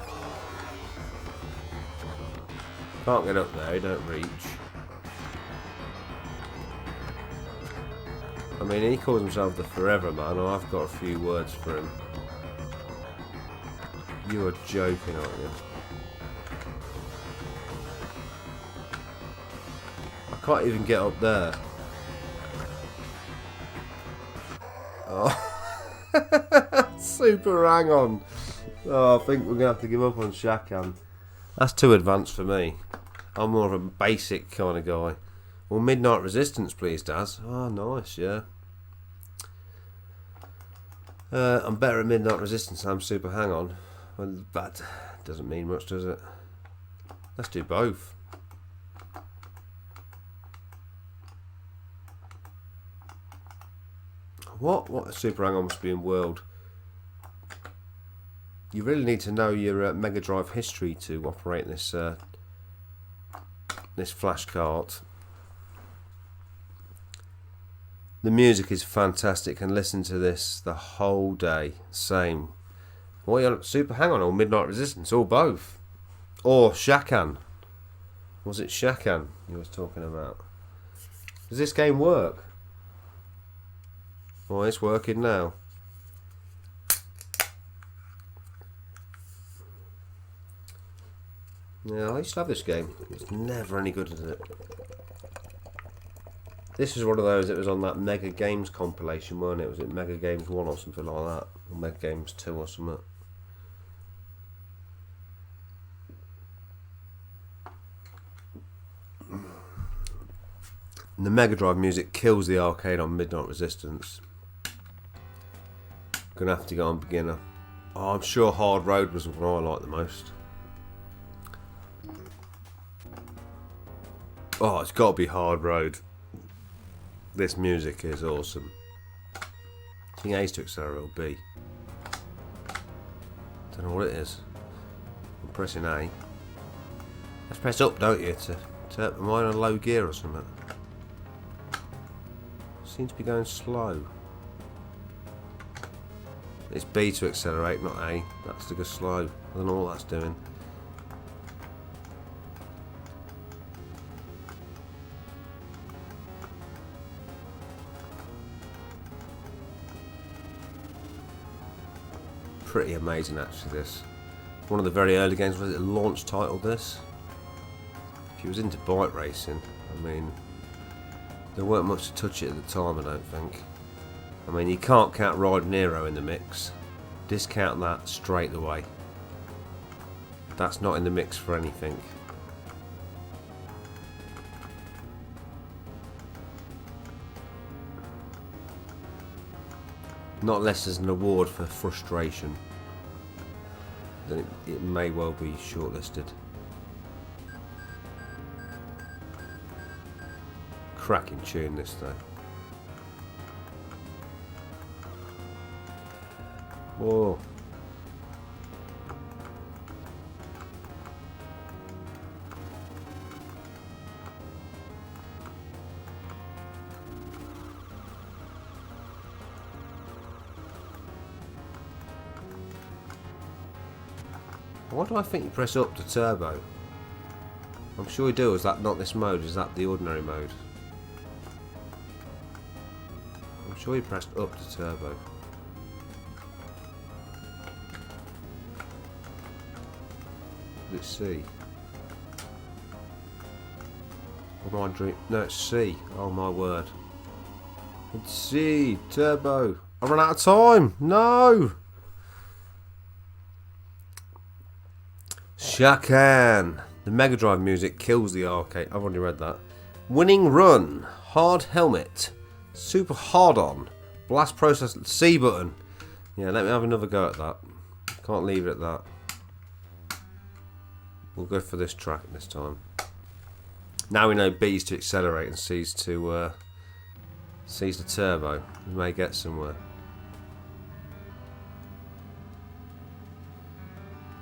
Can't get up there, you don't reach. I mean, he calls himself the Forever Man, and I've got a few words for him. You are joking, aren't you? I can't even get up there. Oh. Super hang on. Oh, I think we're going to have to give up on Shakan. That's too advanced for me. I'm more of a basic kind of guy. Well, Midnight Resistance, please, Daz. Oh, nice, yeah. I'm better at Midnight Resistance than I'm Super Hang On. Well, that doesn't mean much, does it? Let's do both. What a Super Hang On must be in World. You really need to know your Mega Drive history to operate this this flash cart. The music is fantastic, and listen to this the whole day. Same. What are you on? Super Hang On or Midnight Resistance? Or both. Or Shakan. Was it Shakan you was talking about? Does this game work? Oh, it's working now. Yeah, I used to have this game. It's never any good, is it? This was one of those that was on that Mega Games compilation, weren't it? Was it Mega Games 1 or something like that? Or Mega Games 2 or something? And the Mega Drive music kills the arcade on Midnight Resistance. Gonna have to go on beginner. Oh, I'm sure Hard Road was what I liked the most. Oh, it's got to be Hard Road. This music is awesome. I think A's to accelerate or B. Don't know what it is. I'm pressing A. Let's press up, don't you? Am I in a low gear or something? Seems to be going slow. It's B to accelerate, not A. That's to go slow. I don't know what that's doing. Pretty amazing actually, this. One of the very early games, was it launch title this? If you was into bike racing, I mean, there weren't much to touch it at the time, I don't think. I mean, you can't count Ride Nero in the mix. Discount that straight away. That's not in the mix for anything. Not unless there's an award for frustration. then it may well be shortlisted. Cracking tune this though. Whoa. Why do I think you press up to turbo? I'm sure you do. Is that not this mode? Is that the ordinary mode? I'm sure you pressed up to turbo. Let's see. Or am I dream? No, it's C. Oh my word. It's C. Turbo. I ran out of time. No. Shakan. The Mega Drive music kills the arcade. I've already read that. Winning Run. Hard Helmet. Super Hard On. Blast Process. C button. Yeah, let me have another go at that. Can't leave it at that. We'll go for this track this time. Now we know B's to accelerate and C's to C's the turbo. We may get somewhere.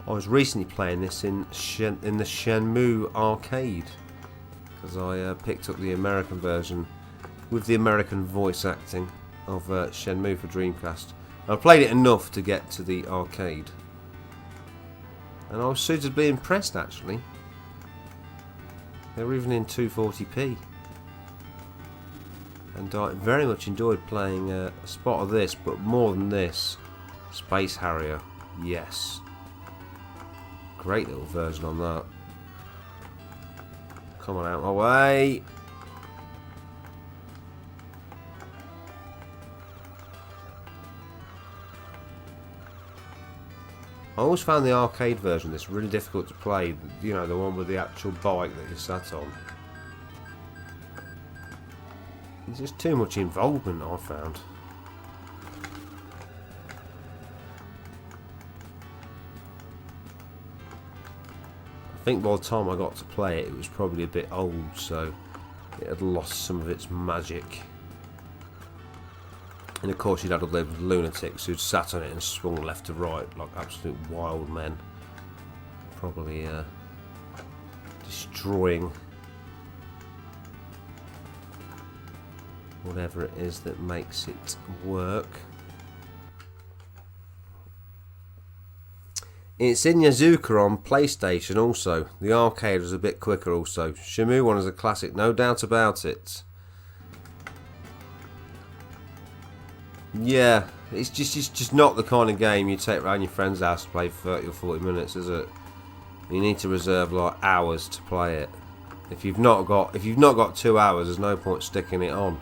I was recently playing this in the Shenmue arcade because I picked up the American version with the American voice acting of Shenmue for Dreamcast. I played it enough to get to the arcade, and I was suitably impressed actually. They were even in 240p, and I very much enjoyed playing a spot of this, but more than this, Space Harrier. Yes. Great little version on that. Come on out my way. I always found the arcade version of this really difficult to play. You know, the one with the actual bike that you sat on. There's just too much involvement, I found. I think by the time I got to play it, it was probably a bit old, so it had lost some of its magic. And of course you'd had all those lunatics who'd sat on it and swung left to right like absolute wild men. Probably destroying whatever it is that makes it work. It's in Yazuka on PlayStation also. The arcade was a bit quicker also. Shenmue 1 is a classic, no doubt about it. Yeah, it's just not the kind of game you take around your friend's house to play for 30 or 40 minutes, is it? You need to reserve like hours to play it. If you've not got 2 hours, there's no point sticking it on.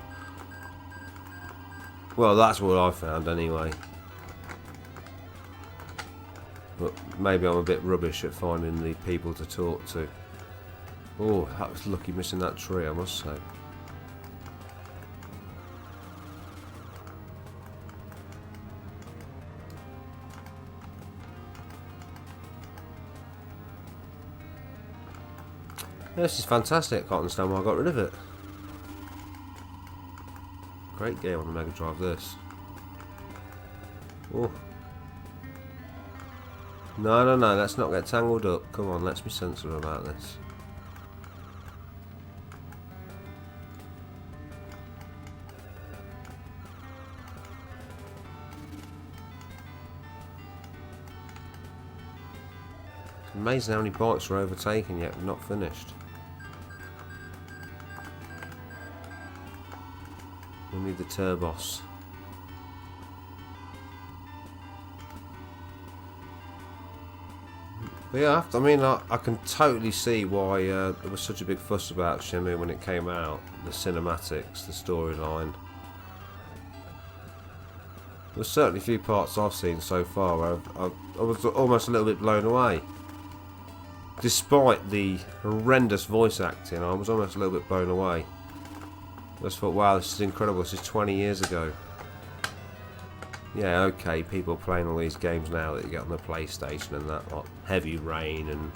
Well, that's what I found anyway. But maybe I'm a bit rubbish at finding the people to talk to. Oh, that was lucky missing that tree, I must say. This is fantastic. I can't understand why I got rid of it. Great game on the Mega Drive, this. Oh. No, let's not get tangled up. Come on, let's be sensible about this. It's amazing how many bikes are overtaken yet and not finished. We need the turbos. But yeah, I mean, I can totally see why there was such a big fuss about Shenmue when it came out. The cinematics, the storyline. There's certainly a few parts I've seen so far where I was almost a little bit blown away. Despite the horrendous voice acting, I was almost a little bit blown away. I just thought, wow, this is incredible. This is 20 years ago. yeah, okay, people playing all these games now that you get on the PlayStation and that, like Heavy Rain and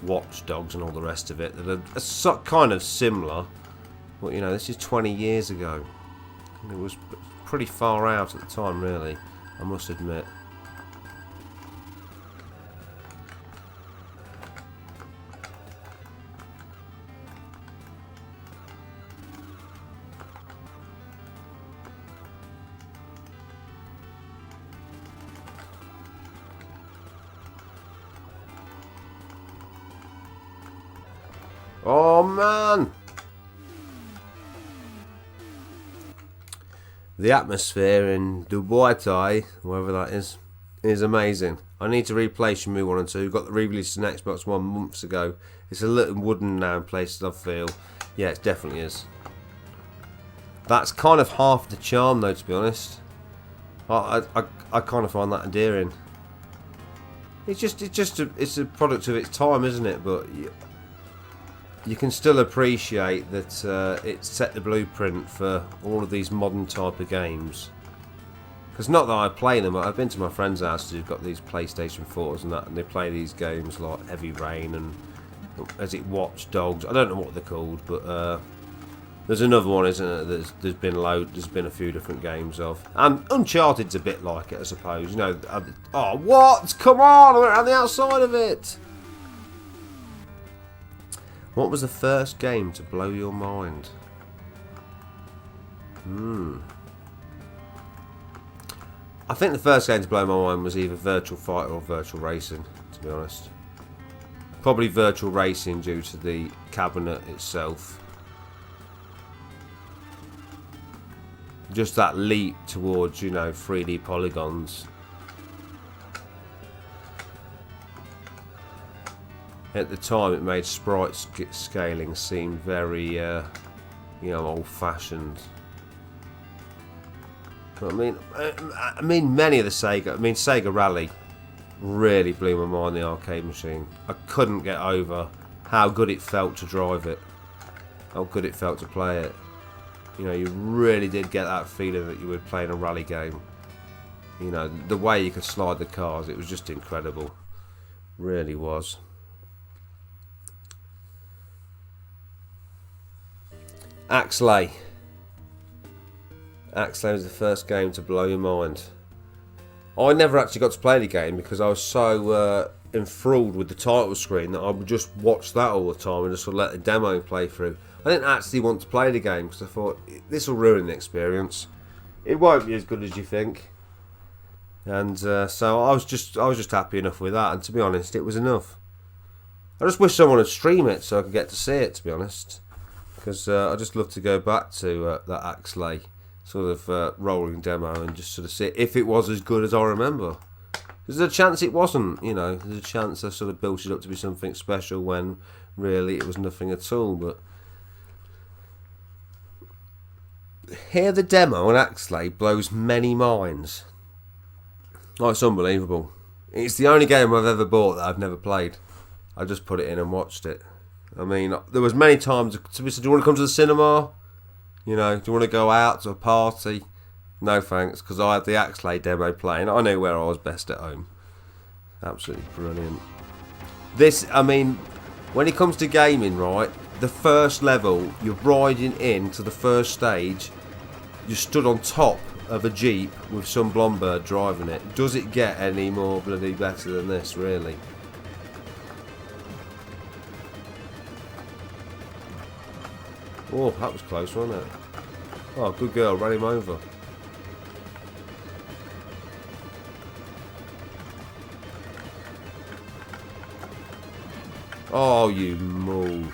Watch Dogs and all the rest of it, that are kind of similar. But you know, this is 20 years ago. And it was pretty far out at the time, really, I must admit. Oh man! The atmosphere in Dubai, wherever that is amazing. I need to replay Shenmue 1 and 2. Got the re-release on Xbox One months ago. It's a little wooden now in places, I feel. Yeah, it definitely is. That's kind of half the charm, though, to be honest. I kind of find that endearing. It's a product of its time, isn't it? But you can still appreciate that it set the blueprint for all of these modern type of games. Because not that I play them, I've been to my friends' houses who've got these PlayStation 4s and that, and they play these games like Heavy Rain and Watch Dogs. I don't know what they're called, but there's another one, isn't it? There's been a few different games of, and Uncharted's a bit like it, I suppose. You know, oh what? Come on, we're on the outside of it. What was the first game to blow your mind? I think the first game to blow my mind was either Virtual Fighter or Virtual Racing, to be honest. Probably Virtual Racing due to the cabinet itself. Just that leap towards, you know, 3D polygons. At the time, it made sprite scaling seem very, you know, old-fashioned. But I mean, many of the Sega Rally really blew my mind. The arcade machine. I couldn't get over how good it felt to drive it, how good it felt to play it. You know, you really did get that feeling that you were playing a rally game. You know, the way you could slide the cars, it was just incredible. Really was. Axley. Axley was the first game to blow your mind. I never actually got to play the game because I was so enthralled with the title screen that I would just watch that all the time and just sort of let the demo play through. I didn't actually want to play the game because I thought this will ruin the experience. It won't be as good as you think. And so I was just happy enough with that. And to be honest, it was enough. I just wish someone would stream it so I could get to see it. To be honest. Because I just love to go back to that Axley sort of rolling demo and just sort of see if it was as good as I remember. There's a chance it wasn't, you know. There's a chance I sort of built it up to be something special when really it was nothing at all. But hear the demo on Axley blows many minds. Oh, it's unbelievable. It's the only game I've ever bought that I've never played. I just put it in and watched it. I mean, there was many times somebody said, do you want to come to the cinema? You know, do you want to go out to a party? No thanks, because I had the Axley demo playing. I knew where I was best at home. Absolutely brilliant. This, I mean, when it comes to gaming, right, the first level, you're riding into the first stage, you stood on top of a Jeep with some blonde bird driving it. Does it get any more bloody better than this, really? Oh, that was close, wasn't it? Oh, good girl, ran him over. Oh, you mole.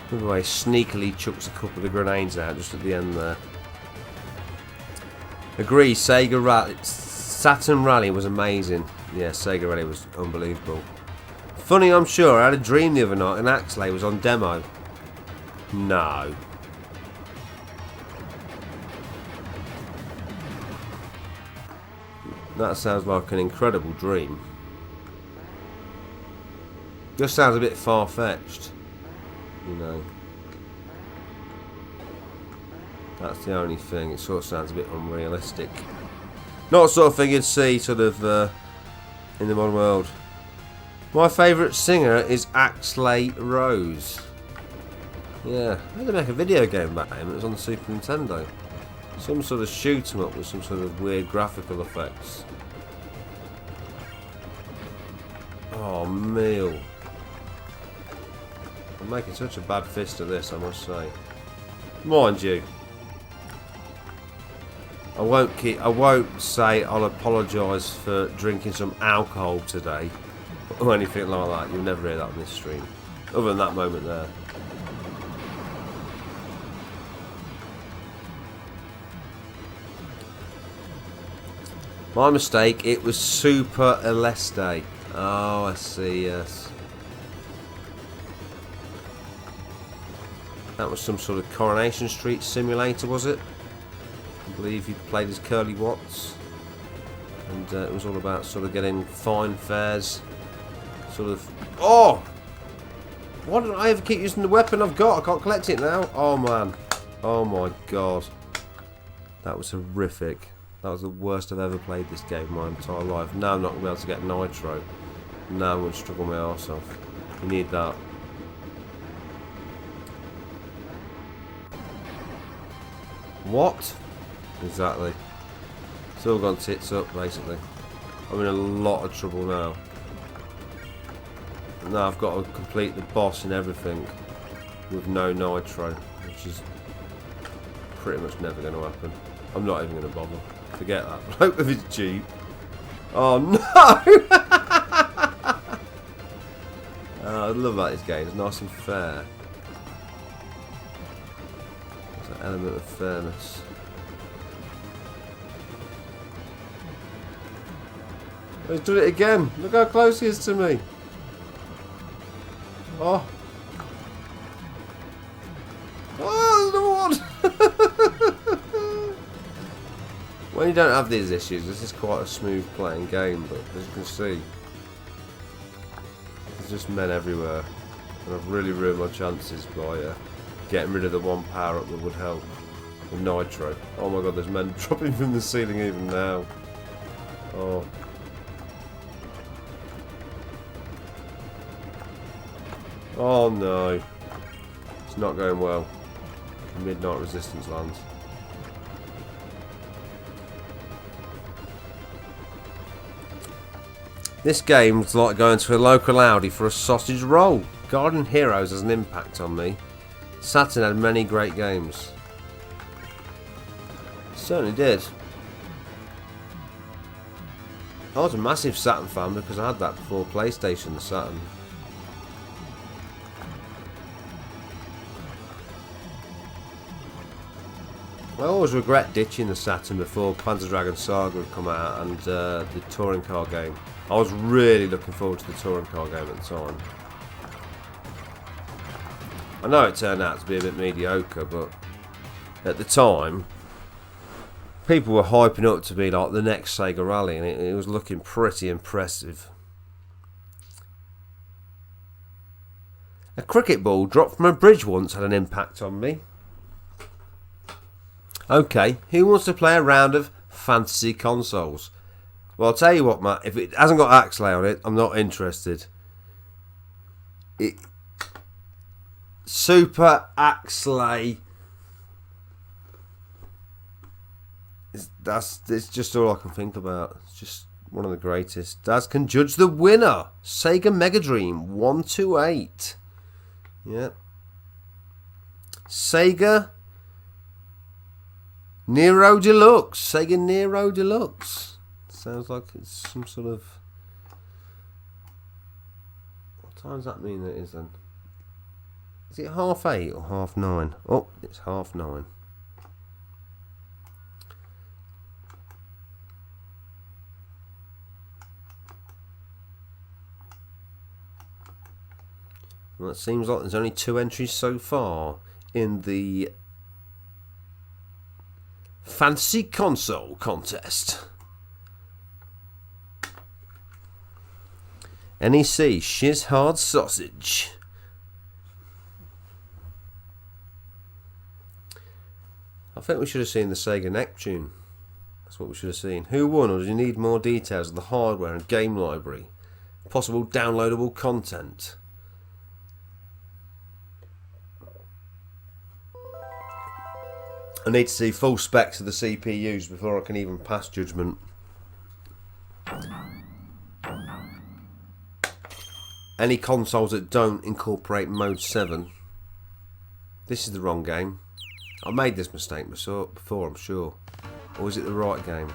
Look the way sneakily chucks a couple of grenades out just at the end there. Agree, Sega Rally, Saturn Rally was amazing. Yeah, Sega Rally was unbelievable. Funny, I'm sure. I had a dream the other night and Axley was on demo. No. That sounds like an incredible dream. Just sounds a bit far-fetched, you know. That's the only thing. It sort of sounds a bit unrealistic. Not the sort of thing you'd see sort of in the modern world. My favourite singer is Axley Rose. Yeah, I had to make a video game about him. It was on the Super Nintendo. Some sort of shoot 'em up with some sort of weird graphical effects. Oh, meal. I'm making such a bad fist of this, I must say. Mind you, I won't say I'll apologise for drinking some alcohol today or anything like that. You'll never hear that on this stream, other than that moment there. My mistake, it was Super Eleste. Oh, I see, yes. That was some sort of Coronation Street simulator, was it? I believe he played as Curly Watts. And it was all about sort of getting fine fares. Sort of... Oh! Why did I ever keep using the weapon I've got? I can't collect it now. Oh, man. Oh, my God. That was horrific. That was the worst I've ever played this game in my entire life. Now I'm not going to be able to get nitro. Now I'm going to struggle my arse off. You need that. What? Exactly. It's all gone tits up, basically. I'm in a lot of trouble now. Now I've got to complete the boss and everything with no nitro, which is pretty much never going to happen. I'm not even going to bother. Forget that. I hope if it's cheap. Oh no! I love that this game. It's nice and fair. There's an element of fairness. He's done it again. Look how close he is to me. Oh. Oh, there's another one. When you don't have these issues, this is quite a smooth playing game, but as you can see, there's just men everywhere, and I've really ruined my chances by getting rid of the one power up that would help. The nitro. Oh my god, there's men dropping from the ceiling even now. Oh. Oh no. It's not going well. Midnight Resistance lands. This game's like going to a local Aldi for a sausage roll. Garden Heroes has an impact on me. Saturn had many great games. Certainly did. I was a massive Saturn fan because I had that before PlayStation, the Saturn. I always regret ditching the Saturn before Panzer Dragoon Saga had come out and the touring car game. I was really looking forward to the touring car game at the time. I know it turned out to be a bit mediocre, but at the time, people were hyping up to be like the next Sega Rally, and it was looking pretty impressive. A cricket ball dropped from a bridge once had an impact on me. Okay, who wants to play a round of fantasy consoles? Well, I'll tell you what, Matt, if it hasn't got Axley on it, I'm not interested. Super Axley. It's just all I can think about. It's just one of the greatest. Daz can judge the winner. Sega Mega Dream 128. Yeah. Sega Nero Deluxe. Sega Nero Deluxe. Sounds like it's some sort of... What time does that mean that it is then? Is it 8:30 or 9:30? Oh, it's 9:30. Well, it seems like there's only 2 entries so far. in the Fancy Console Contest. NEC Shiz Hard Sausage. I think we should have seen the Sega Neptune. That's what we should have seen. Who won, or do you need more details of the hardware and game library? Possible downloadable content. I need to see full specs of the CPUs before I can even pass judgment. Any consoles that don't incorporate Mode 7. This is the wrong game. I made this mistake before, I'm sure. Or is it the right game?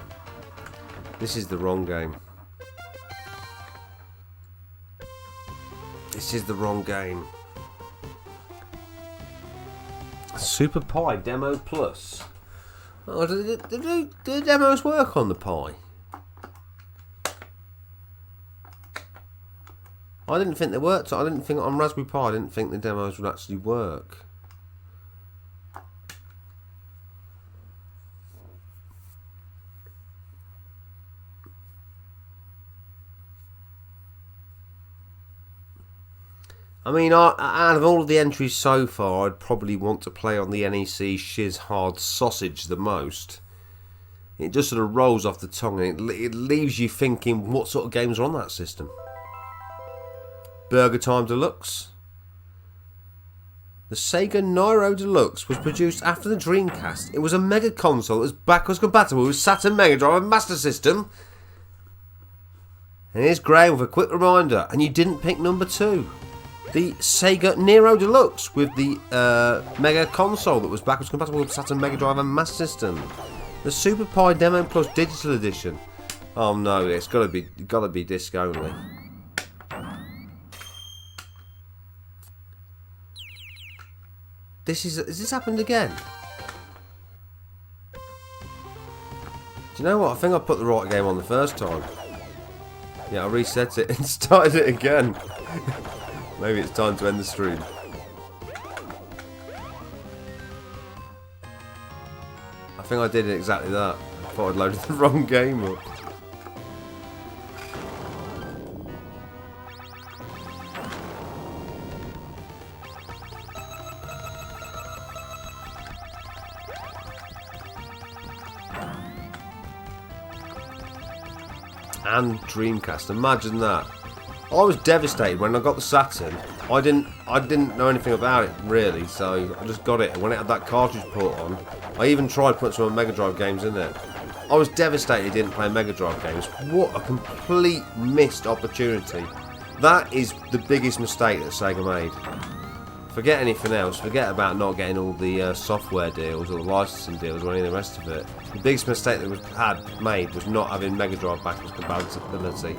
This is the wrong game. This is the wrong game. Super Pi Demo Plus. Oh, do the demos work on the Pi? I didn't think they worked. I didn't think on Raspberry Pi. I didn't think the demos would actually work. I mean, out of all of the entries so far, I'd probably want to play on the NEC Shiz Hard Sausage the most. It just sort of rolls off the tongue and it leaves you thinking, what sort of games are on that system? Burger Time Deluxe. The Sega Nairo Deluxe was produced after the Dreamcast. It was a Mega console that was backwards compatible with Saturn Mega Drive and Master System. And here's Graham with a quick reminder, and you didn't pick number 2. The Sega Nero Deluxe with the Mega console that was backwards compatible with Saturn Mega Drive and Master System. The Super Pi Demo Plus Digital Edition. Oh no, it's gotta be disc only. Has this happened again? Do you know what? I think I put the right game on the first time. Yeah, I reset it and started it again. Maybe it's time to end the stream. I think I did exactly that. I thought I'd loaded the wrong game up. And Dreamcast, imagine that. I was devastated when I got the Saturn. I didn't know anything about it really, so I just got it. And when it had that cartridge port on, I even tried putting some Mega Drive games in there. I was devastated it didn't play Mega Drive games. What a complete missed opportunity. That is the biggest mistake that Sega made. Forget anything else. Forget about not getting all the software deals or the licensing deals or any of the rest of it. The biggest mistake that made was not having Mega Drive backwards compatibility.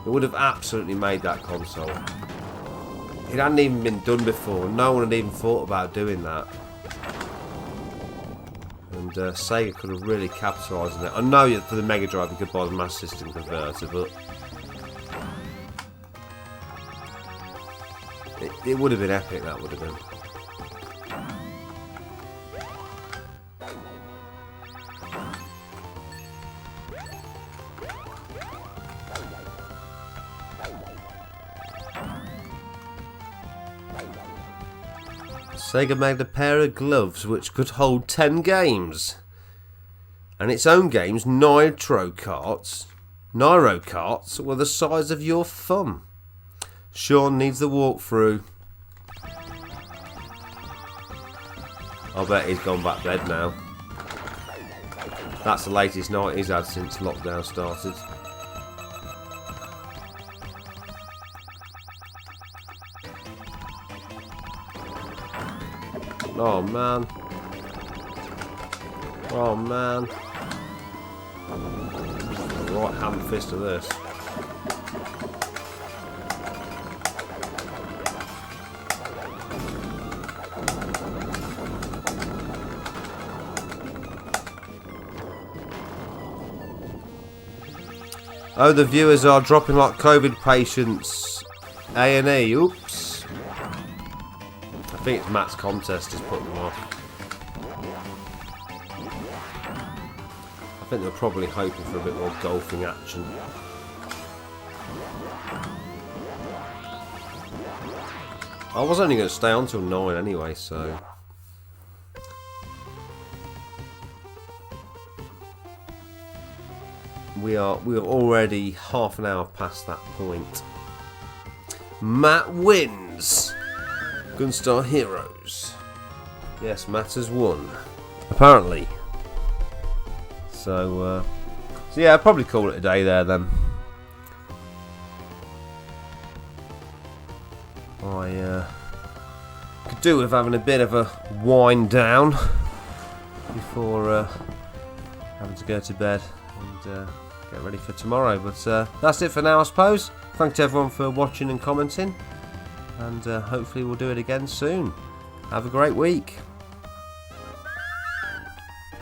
It would have absolutely made that console. It hadn't even been done before. No one had even thought about doing that. And Sega could have really capitalised on it. I know that for the Mega Drive you could buy the Master System converter, but it would have been epic, that would have been. Sega made a pair of gloves which could hold 10 games. And its own games, Nitro Karts, were the size of your thumb. Sean needs the walkthrough. I bet he's gone back to bed now. That's the latest night he's had since lockdown started. Oh man. Oh man. Right hand fist of this. Oh, the viewers are dropping like COVID patients. A&E, oops. I think it's Matt's contest has put them off. I think they're probably hoping for a bit more golfing action. I was only going to stay on till 9 anyway, so... We're already half an hour past that point. Matt wins! Gunstar Heroes. Yes, Matt has won. Apparently. So yeah, I'll probably call it a day there then. I could do with having a bit of a wind down before having to go to bed and get ready for tomorrow. But that's it for now, I suppose. Thanks to everyone for watching and commenting, and hopefully we'll do it again soon. Have a great week.